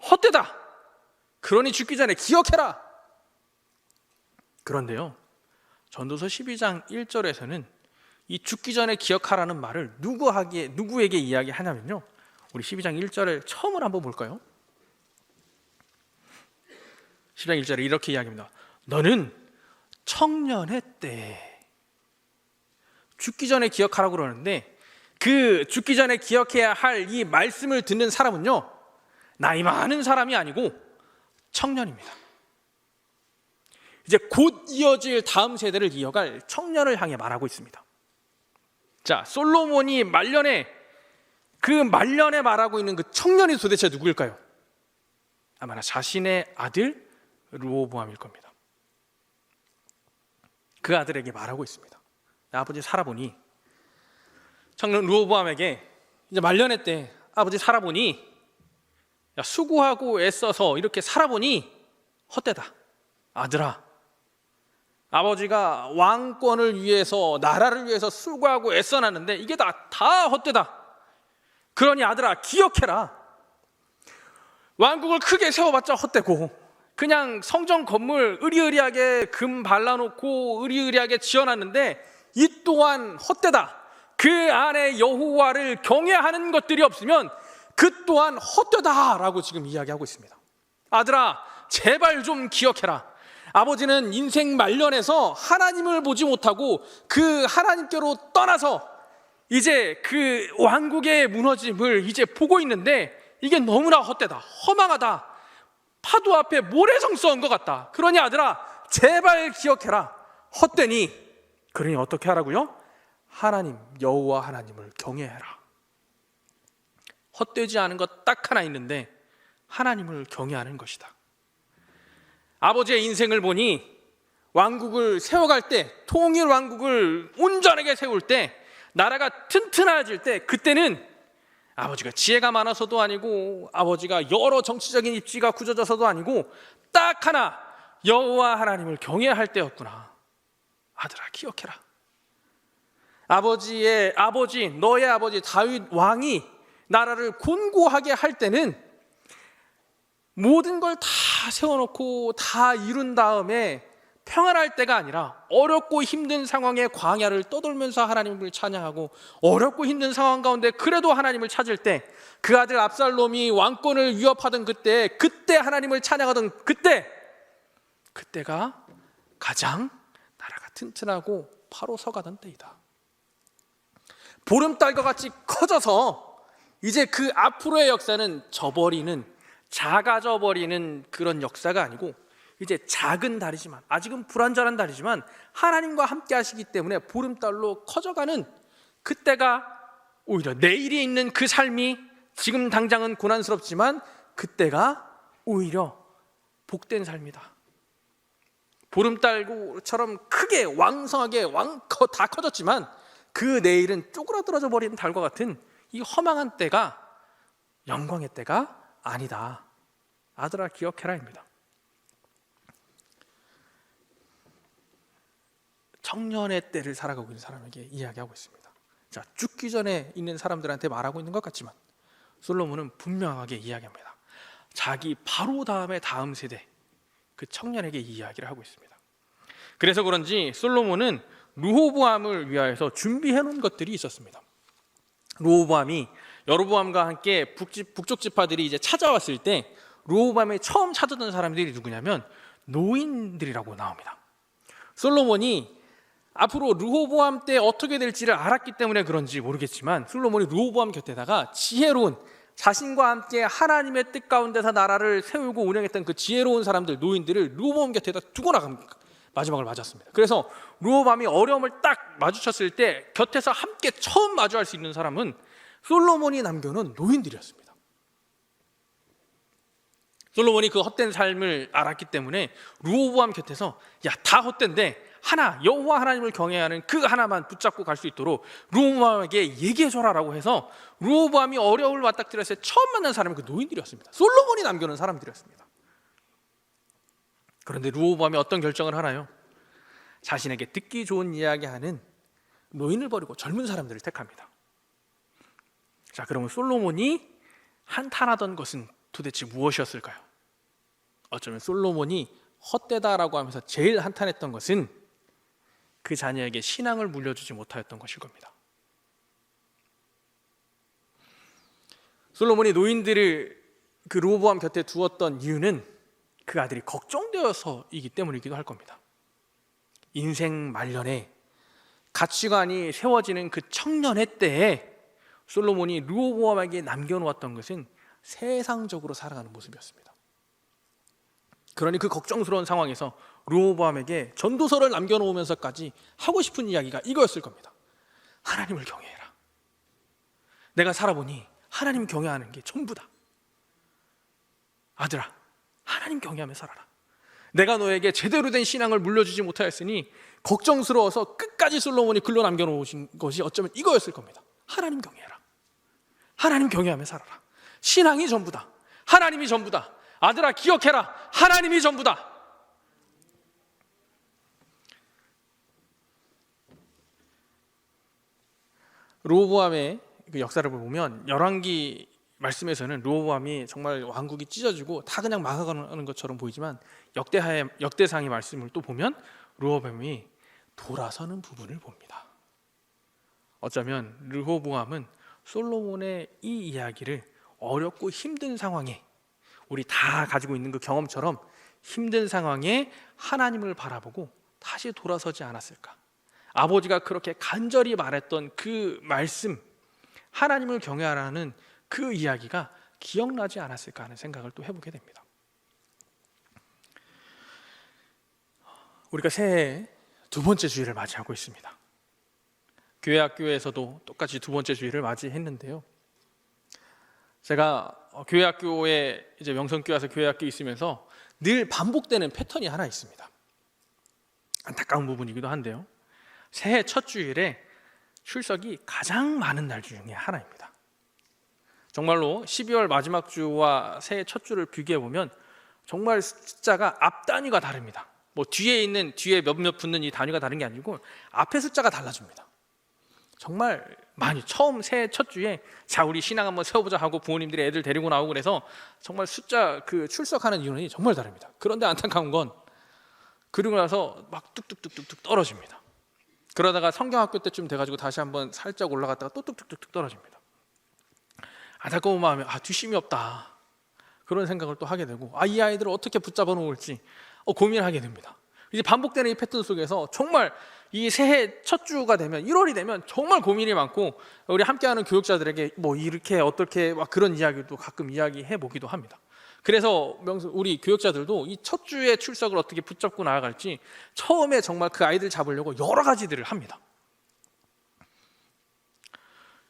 헛되다. 그러니 죽기 전에 기억해라. 그런데요, 전도서 12장 1절에서는 이 죽기 전에 기억하라는 말을 누구에게 이야기하냐면요, 우리 12장 1절을 처음으로 한번 볼까요? 12장 1절에 이렇게 이야기합니다. 너는 청년의 때, 죽기 전에 기억하라고 그러는데 그 죽기 전에 기억해야 할 이 말씀을 듣는 사람은요, 나이 많은 사람이 아니고 청년입니다. 이제 곧 이어질 다음 세대를 이어갈 청년을 향해 말하고 있습니다. 자, 솔로몬이 말년에 말하고 있는 그 청년이 도대체 누구일까요? 아마나 자신의 아들 르호보암일 겁니다. 그 아들에게 말하고 있습니다. 아버지 살아보니, 청년 르호보암에게 이제 말년에 때 아버지 살아보니, 야, 수고하고 애써서 이렇게 살아보니 헛되다. 아들아, 아버지가 왕권을 위해서, 나라를 위해서 수고하고 애써놨는데 이게 다 헛되다. 그러니 아들아, 기억해라. 왕국을 크게 세워봤자 헛되고, 그냥 성전 건물 으리으리하게 금 발라놓고 으리으리하게 지어놨는데 이 또한 헛되다. 그 안에 여호와를 경외하는 것들이 없으면 그 또한 헛되다라고 지금 이야기하고 있습니다. 아들아, 제발 좀 기억해라. 아버지는 인생 말년에서 하나님을 보지 못하고 그 하나님께로 떠나서 이제 그 왕국의 무너짐을 이제 보고 있는데 이게 너무나 헛되다, 허망하다, 파도 앞에 모래성 쏘은 것 같다. 그러니 아들아, 제발 기억해라. 헛되니, 그러니 어떻게 하라고요? 하나님, 여호와 하나님을 경외해라. 헛되지 않은 것 딱 하나 있는데 하나님을 경외하는 것이다. 아버지의 인생을 보니 왕국을 세워갈 때, 통일 왕국을 온전하게 세울 때, 나라가 튼튼해질 때, 그때는 아버지가 지혜가 많아서도 아니고 아버지가 여러 정치적인 입지가 굳어져서도 아니고 딱 하나, 여호와 하나님을 경외해야 할 때였구나. 아들아, 기억해라. 너의 아버지 다윗 왕이 나라를 곤고하게 할 때는 모든 걸 다 세워놓고 다 이룬 다음에 평안할 때가 아니라 어렵고 힘든 상황에 광야를 떠돌면서 하나님을 찬양하고, 어렵고 힘든 상황 가운데 그래도 하나님을 찾을 때, 그 아들 압살롬이 왕권을 위협하던 그때 하나님을 찬양하던 그때가 가장 나라가 튼튼하고 바로 서가던 때이다. 보름달과 같이 커져서 이제 그 앞으로의 역사는 작아져버리는 그런 역사가 아니고, 이제 작은 달이지만, 아직은 불완전한 달이지만 하나님과 함께 하시기 때문에 보름달로 커져가는 그때가 오히려 내일이 있는 그 삶이 지금 당장은 고난스럽지만 그때가 오히려 복된 삶이다. 보름달처럼 크게 왕성하게 다 커졌지만 그 내일은 쪼그라들어져 버리는 달과 같은 이 허망한 때가 영광의 때가 아니다. 아들아, 기억해라입니다. 청년의 때를 살아가고 있는 사람에게 이야기하고 있습니다. 자, 죽기 전에 있는 사람들한테 말하고 있는 것 같지만 솔로몬은 분명하게 이야기합니다. 자기 바로 다음 세대, 그 청년에게 이 이야기를 하고 있습니다. 그래서 그런지 솔로몬은 르호보암을 위하여서 준비해 놓은 것들이 있었습니다. 르호보암이 여로보암과 함께 북쪽 지파들이 이제 찾아왔을 때 르호보암이 처음 찾았던 사람들이 누구냐면 노인들이라고 나옵니다. 솔로몬이 앞으로 르호보암 때 어떻게 될지를 알았기 때문에 그런지 모르겠지만 솔로몬이 르호보암 곁에다가 지혜로운, 자신과 함께 하나님의 뜻 가운데서 나라를 세우고 운영했던 그 지혜로운 사람들, 노인들을 르호보암 곁에다 두고 마지막을 맞았습니다. 그래서 르호보암이 어려움을 딱 마주쳤을 때 곁에서 함께 처음 마주할 수 있는 사람은 솔로몬이 남겨놓은 노인들이었습니다. 솔로몬이 그 헛된 삶을 알았기 때문에 르호보암 곁에서 다 헛된데 여호와 하나님을 경외하는 그 하나만 붙잡고 갈 수 있도록 르호보암에게 얘기해줘라라고 해서 르호보암이 어려움을 맞닥뜨렸을 때 처음 만난 사람이 그 노인들이었습니다. 솔로몬이 남겨놓은 사람들이었습니다. 그런데 르호보암이 어떤 결정을 하나요? 자신에게 듣기 좋은 이야기하는 노인을 버리고 젊은 사람들을 택합니다. 자, 그러면 솔로몬이 한탄하던 것은 도대체 무엇이었을까요? 어쩌면 솔로몬이 헛되다라고 하면서 제일 한탄했던 것은 그 자녀에게 신앙을 물려주지 못하였던 것일 겁니다. 솔로몬이 노인들을 그 르호보암 곁에 두었던 이유는 그 아들이 걱정되어서이기 때문이기도 할 겁니다. 인생 말년에 가치관이 세워지는 그 청년의 때에 솔로몬이 르호보암에게 남겨놓았던 것은 세상적으로 살아가는 모습이었습니다. 그러니 그 걱정스러운 상황에서 르호보암에게 전도서를 남겨놓으면서까지 하고 싶은 이야기가 이거였을 겁니다. 하나님을 경외해라. 내가 살아보니 하나님 경외하는 게 전부다. 아들아, 하나님 경외하며 살아라. 내가 너에게 제대로 된 신앙을 물려주지 못하였으니 걱정스러워서 끝까지 솔로몬이 글로 남겨놓으신 것이 어쩌면 이거였을 겁니다. 하나님 경외해라. 하나님 경외하며 살아라. 신앙이 전부다. 하나님이 전부다. 아들아, 기억해라. 하나님이 전부다. 르호보암의 그 역사를 보면 열왕기 말씀에서는 르호보암이 정말 왕국이 찢어지고 다 그냥 망하는 것처럼 보이지만 역대상의 말씀을 또 보면 르호보암이 돌아서는 부분을 봅니다. 어쩌면 르호보암은 솔로몬의 이 이야기를 어렵고 힘든 상황에, 우리 다 가지고 있는 그 경험처럼 힘든 상황에 하나님을 바라보고 다시 돌아서지 않았을까? 아버지가 그렇게 간절히 말했던 그 말씀, 하나님을 경외하라는 그 이야기가 기억나지 않았을까 하는 생각을 또 해보게 됩니다. 우리가 새해 두 번째 주일을 맞이하고 있습니다. 교회 학교에서도 똑같이 두 번째 주일을 맞이했는데요. 제가 교회 학교에 이제 명성교회 와서 교회 학교에 있으면서 늘 반복되는 패턴이 하나 있습니다. 안타까운 부분이기도 한데요. 새해 첫 주일에 출석이 가장 많은 날 중에 하나입니다. 정말로 12월 마지막 주와 새해 첫 주를 비교해 보면 정말 숫자가 앞 단위가 다릅니다. 뭐 뒤에 몇몇 붙는 이 단위가 다른 게 아니고 앞에 숫자가 달라집니다. 정말 많이 처음 새해 첫 주에 자 우리 신앙 한번 세워보자 하고 부모님들이 애들 데리고 나오고 그래서 정말 숫자 출석하는 인원이 정말 다릅니다. 그런데 안타까운 건 그리고 나서 막 뚝뚝뚝뚝 떨어집니다. 그러다가 성경학교 때쯤 돼가지고 다시 한번 살짝 올라갔다가 또 뚝뚝뚝뚝 떨어집니다. 안타까운 마음에 뒷심이 없다 그런 생각을 또 하게 되고 이 아이들을 어떻게 붙잡아 놓을지 고민하게 됩니다. 이제 반복되는 이 패턴 속에서 정말 이 새해 첫 주가 되면 1월이 되면 정말 고민이 많고 우리 함께하는 교육자들에게 뭐 이렇게 어떻게 막 그런 이야기도 가끔 이야기해 보기도 합니다. 그래서 우리 교육자들도 이 첫 주의 출석을 어떻게 붙잡고 나아갈지 처음에 정말 그 아이들 잡으려고 여러 가지들을 합니다.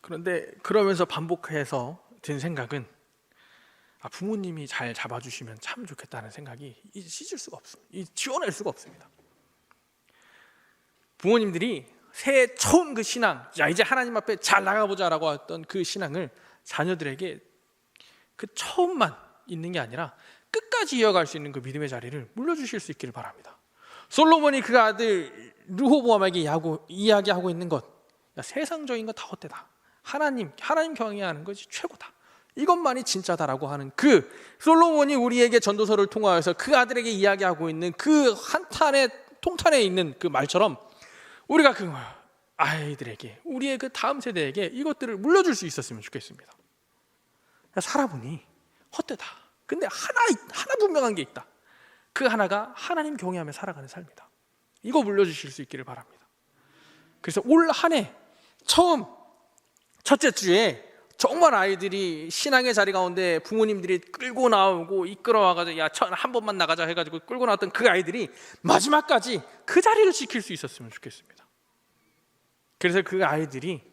그런데 그러면서 반복해서 든 생각은 부모님이 잘 잡아주시면 참 좋겠다는 생각이 씻을 수가 없습니다. 지워낼 수가 없습니다. 부모님들이 새해 처음 그 신앙, 이제 하나님 앞에 잘 나가보자라고 했던 그 신앙을 자녀들에게 그 처음만 있는 게 아니라 끝까지 이어갈 수 있는 그 믿음의 자리를 물려주실 수 있기를 바랍니다. 솔로몬이 그 아들 르호보암에게 이야기하고 있는 것, 세상적인 거 다 헛되다. 하나님 경외하는 것이 최고다. 이것만이 진짜다라고 하는 그 솔로몬이 우리에게 전도서를 통하여서 그 아들에게 이야기하고 있는 그 통탄에 있는 그 말처럼 우리가 그 아이들에게 우리의 그 다음 세대에게 이것들을 물려줄 수 있었으면 좋겠습니다. 살아보니 헛되다. 근데 하나 분명한 게 있다. 그 하나가 하나님 경외하며 살아가는 삶이다. 이거 물려주실 수 있기를 바랍니다. 그래서 올 한 해 처음 첫째 주에 정말 아이들이 신앙의 자리 가운데 부모님들이 끌고 나오고 이끌어와가지고 한 번만 나가자 해가지고 끌고 나왔던 그 아이들이 마지막까지 그 자리를 지킬 수 있었으면 좋겠습니다. 그래서 그 아이들이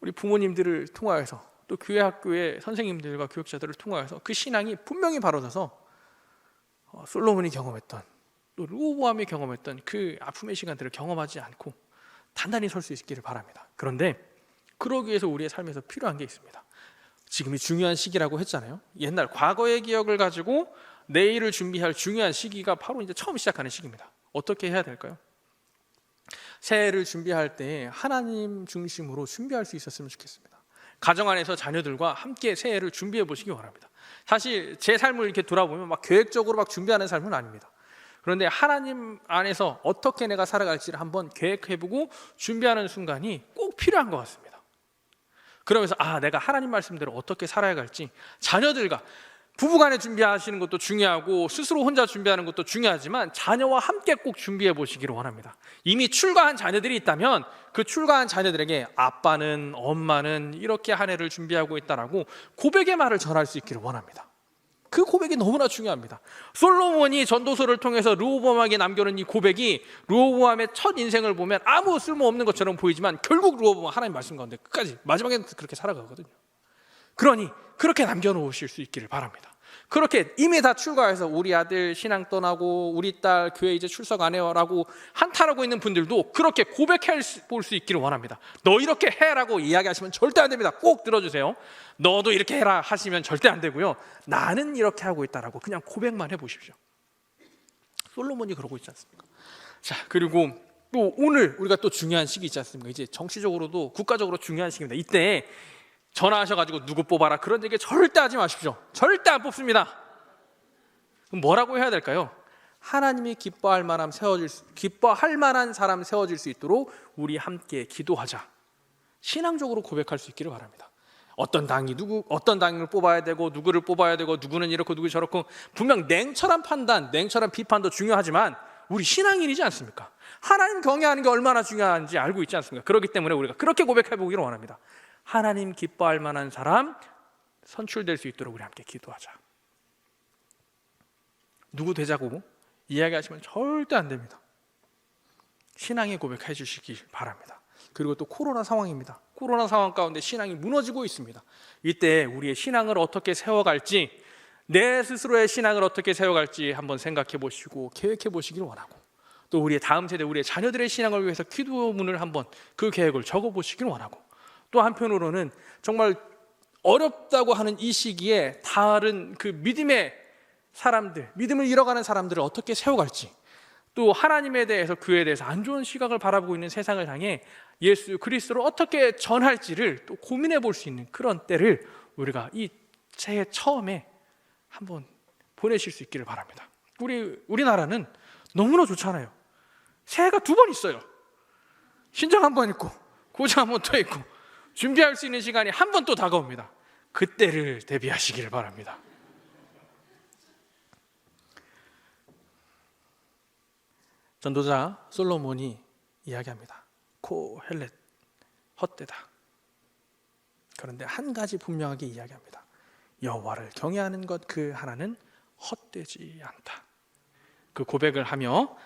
우리 부모님들을 통하여서 또 교회 학교의 선생님들과 교육자들을 통하여서 그 신앙이 분명히 바로서서 솔로몬이 경험했던 또 르호보암이 경험했던 그 아픔의 시간들을 경험하지 않고 단단히 설 수 있기를 바랍니다. 그런데 그러기 위해서 우리의 삶에서 필요한 게 있습니다. 지금이 중요한 시기라고 했잖아요. 옛날 과거의 기억을 가지고 내일을 준비할 중요한 시기가 바로 이제 처음 시작하는 시기입니다. 어떻게 해야 될까요? 새해를 준비할 때 하나님 중심으로 준비할 수 있었으면 좋겠습니다. 가정 안에서 자녀들과 함께 새해를 준비해 보시기 바랍니다. 사실 제 삶을 이렇게 돌아보면 막 계획적으로 막 준비하는 삶은 아닙니다. 그런데 하나님 안에서 어떻게 내가 살아갈지를 한번 계획해보고 준비하는 순간이 꼭 필요한 것 같습니다. 그러면서 내가 하나님 말씀대로 어떻게 살아야 할지 자녀들과 부부간에 준비하시는 것도 중요하고 스스로 혼자 준비하는 것도 중요하지만 자녀와 함께 꼭 준비해 보시기를 원합니다. 이미 출가한 자녀들이 있다면 그 출가한 자녀들에게 아빠는 엄마는 이렇게 한 해를 준비하고 있다라고 고백의 말을 전할 수 있기를 원합니다. 그 고백이 너무나 중요합니다. 솔로몬이 전도서를 통해서 르호보암에게 남겨놓은 이 고백이 르호보암의 첫 인생을 보면 아무 쓸모없는 것처럼 보이지만 결국 르호보암은 하나님 말씀 가운데 끝까지 마지막에는 그렇게 살아가거든요. 그러니 그렇게 남겨놓으실 수 있기를 바랍니다. 그렇게 이미 다 출가해서 우리 아들 신앙 떠나고 우리 딸 교회 이제 출석 안 해요라고 한탄하고 있는 분들도 그렇게 고백해 볼 수 있기를 원합니다. 너 이렇게 해라고 이야기하시면 절대 안 됩니다. 꼭 들어주세요. 너도 이렇게 해라 하시면 절대 안 되고요. 나는 이렇게 하고 있다라고 그냥 고백만 해보십시오. 솔로몬이 그러고 있지 않습니까? 자, 그리고 또 오늘 우리가 또 중요한 시기 있지 않습니까? 이제 정치적으로도 국가적으로 중요한 시기입니다. 이때 전화하셔가지고 누구 뽑아라 그런 얘기 절대 하지 마십시오. 절대 안 뽑습니다. 그럼 뭐라고 해야 될까요? 하나님이 기뻐할 만한 사람 세워질 수 있도록 우리 함께 기도하자. 신앙적으로 고백할 수 있기를 바랍니다. 어떤 당을 뽑아야 되고 누구를 뽑아야 되고 누구는 이렇고 누구 저렇고 분명 냉철한 판단, 냉철한 비판도 중요하지만 우리 신앙인이지 않습니까? 하나님 경외하는 게 얼마나 중요한지 알고 있지 않습니까? 그렇기 때문에 우리가 그렇게 고백해 보기를 원합니다. 하나님 기뻐할 만한 사람 선출될 수 있도록 우리 함께 기도하자. 누구 되자고 이야기하시면 절대 안 됩니다. 신앙의 고백해 주시기 바랍니다. 그리고 또 코로나 상황입니다. 코로나 상황 가운데 신앙이 무너지고 있습니다. 이때 우리의 신앙을 어떻게 세워갈지, 내 스스로의 신앙을 어떻게 세워갈지 한번 생각해 보시고 계획해 보시길 원하고, 또 우리의 다음 세대, 우리의 자녀들의 신앙을 위해서 기도문을 한번 그 계획을 적어 보시길 원하고, 또 한편으로는 정말 어렵다고 하는 이 시기에 다른 그 믿음의 사람들, 믿음을 잃어가는 사람들을 어떻게 세워갈지, 또 하나님에 대해서 그에 대해서 안 좋은 시각을 바라보고 있는 세상을 향해 예수 그리스도를 어떻게 전할지를 또 고민해 볼 수 있는 그런 때를 우리가 이 새해 처음에 한번 보내실 수 있기를 바랍니다. 우리나라는 너무나 좋잖아요. 새해가 2번 있어요. 신정 한 번 있고 고정 한 번 또 있고 준비할 수 있는 시간이 한 번 또 다가옵니다. 그때를 대비하시기를 바랍니다. 전도자 솔로몬이 이야기합니다. 코헬렛, 헛되다. 그런데 한 가지 분명하게 이야기합니다. 여호와를 경외하는 것 그 하나는 헛되지 않다. 그 고백을 하며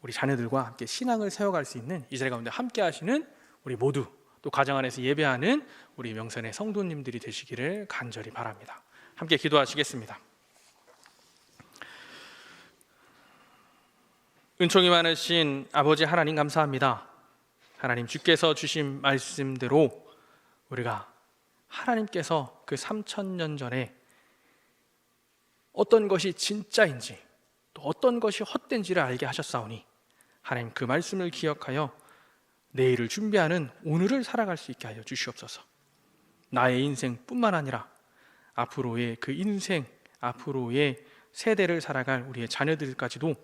우리 자녀들과 함께 신앙을 세워갈 수 있는 이 자리 가운데 함께 하시는 우리 모두, 또 가정 안에서 예배하는 우리 명선의 성도님들이 되시기를 간절히 바랍니다. 함께 기도하시겠습니다. 은총이 많으신 아버지 하나님 감사합니다. 하나님 주께서 주신 말씀대로 우리가 하나님께서 그 3000년 전에 어떤 것이 진짜인지 또 어떤 것이 헛된지를 알게 하셨사오니 하나님 그 말씀을 기억하여 내일을 준비하는 오늘을 살아갈 수 있게 하여 주시옵소서. 나의 인생뿐만 아니라 앞으로의 그 인생, 앞으로의 세대를 살아갈 우리의 자녀들까지도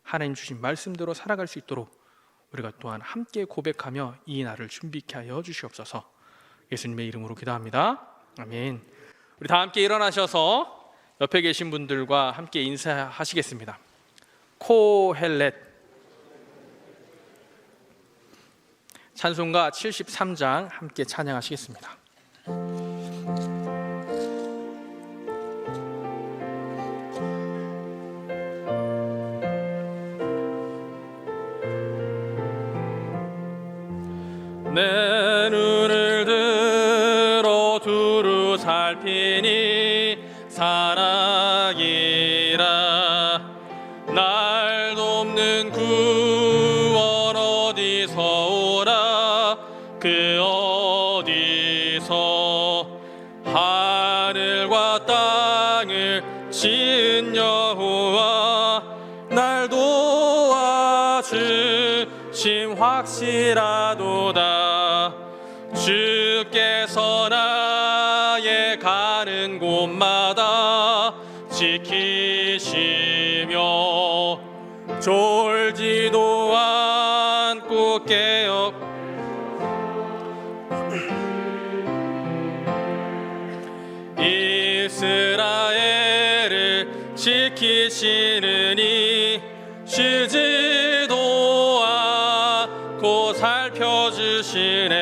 하나님 주신 말씀대로 살아갈 수 있도록 우리가 또한 함께 고백하며 이 날을 준비케 하여 주시옵소서. 예수님의 이름으로 기도합니다. 아멘. 우리 다 함께 일어나셔서 옆에 계신 분들과 함께 인사하시겠습니다. 코헬렛. 찬송가 73장 함께 찬양하시겠습니다. 내 눈을 들어 두루 살피니 사랑이라. 날 돕는 구원 어디서 오라. 그 어디서 하늘과 땅을 지은 여호와 날 도와주심 확실하도다. 주께서 나의 가는 곳마다 지키시며 졸지도 않고 깨어 이스라엘을 지키시느니 쉬지도 않고 살펴주시네.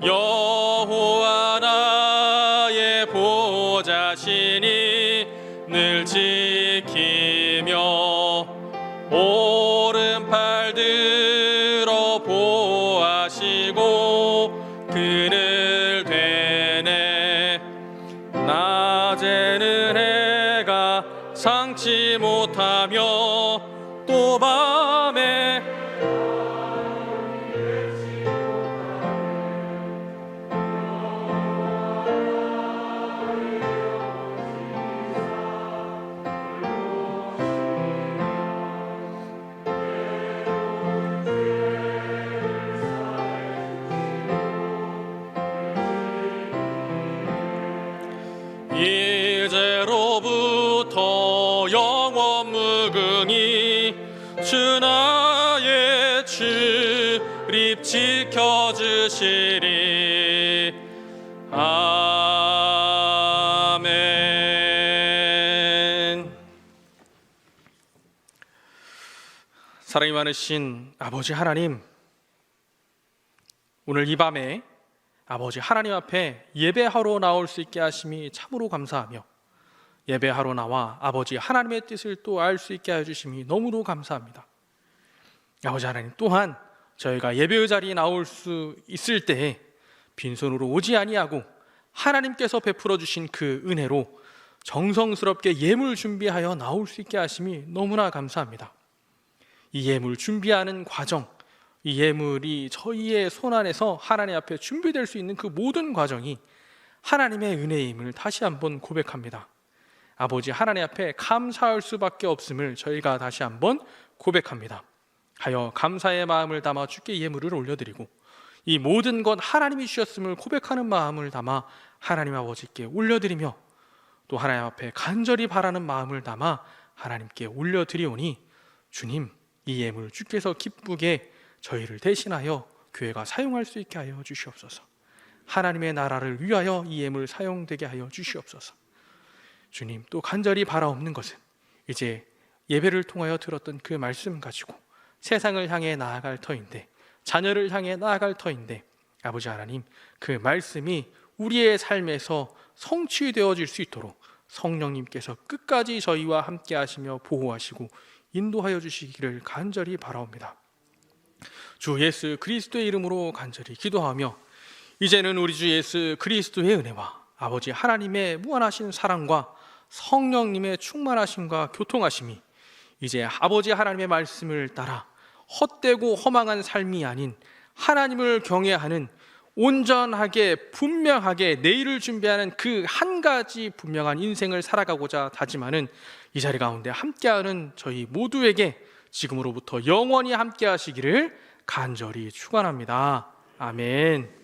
여호와 나의 보호자시니 늘 지키며 오른팔 들어 보호하시고 그늘 되네. 낮에는 해가 상치 못하며 또 밤에 이제로부터 영원 무궁히 주 나의 출입 지켜주시리. 아멘. 사랑이 많으신 아버지 하나님, 오늘 이 밤에 아버지 하나님 앞에 예배하러 나올 수 있게 하심이 참으로 감사하며 예배하러 나와 아버지 하나님의 뜻을 또 알 수 있게 하여 주심이 너무도 감사합니다. 아버지 하나님, 또한 저희가 예배의 자리에 나올 수 있을 때에 빈손으로 오지 아니하고 하나님께서 베풀어 주신 그 은혜로 정성스럽게 예물 준비하여 나올 수 있게 하심이 너무나 감사합니다. 이 예물 준비하는 과정, 이 예물이 저희의 손 안에서 하나님 앞에 준비될 수 있는 그 모든 과정이 하나님의 은혜임을 다시 한번 고백합니다. 아버지 하나님 앞에 감사할 수밖에 없음을 저희가 다시 한번 고백합니다. 하여 감사의 마음을 담아 주께 예물을 올려드리고 이 모든 것 하나님이 주셨음을 고백하는 마음을 담아 하나님 아버지께 올려드리며 또 하나님 앞에 간절히 바라는 마음을 담아 하나님께 올려드리오니 주님, 이 예물 주께서 기쁘게 저희를 대신하여 교회가 사용할 수 있게 하여 주시옵소서. 하나님의 나라를 위하여 이 예물 사용되게 하여 주시옵소서. 주님, 또 간절히 바라옵는 것은 이제 예배를 통하여 들었던 그 말씀 가지고 세상을 향해 나아갈 터인데, 자녀를 향해 나아갈 터인데, 아버지 하나님, 그 말씀이 우리의 삶에서 성취되어질 수 있도록 성령님께서 끝까지 저희와 함께 하시며 보호하시고 인도하여 주시기를 간절히 바라옵니다. 주 예수 그리스도의 이름으로 간절히 기도하며 이제는 우리 주 예수 그리스도의 은혜와 아버지 하나님의 무한하신 사랑과 성령님의 충만하심과 교통하심이 이제 아버지 하나님의 말씀을 따라 헛되고 허망한 삶이 아닌 하나님을 경외하는 온전하게 분명하게 내일을 준비하는 그 한 가지 분명한 인생을 살아가고자 다짐하는 이 자리 가운데 함께하는 저희 모두에게 지금으로부터 영원히 함께 하시기를 간절히 축원합니다. 아멘.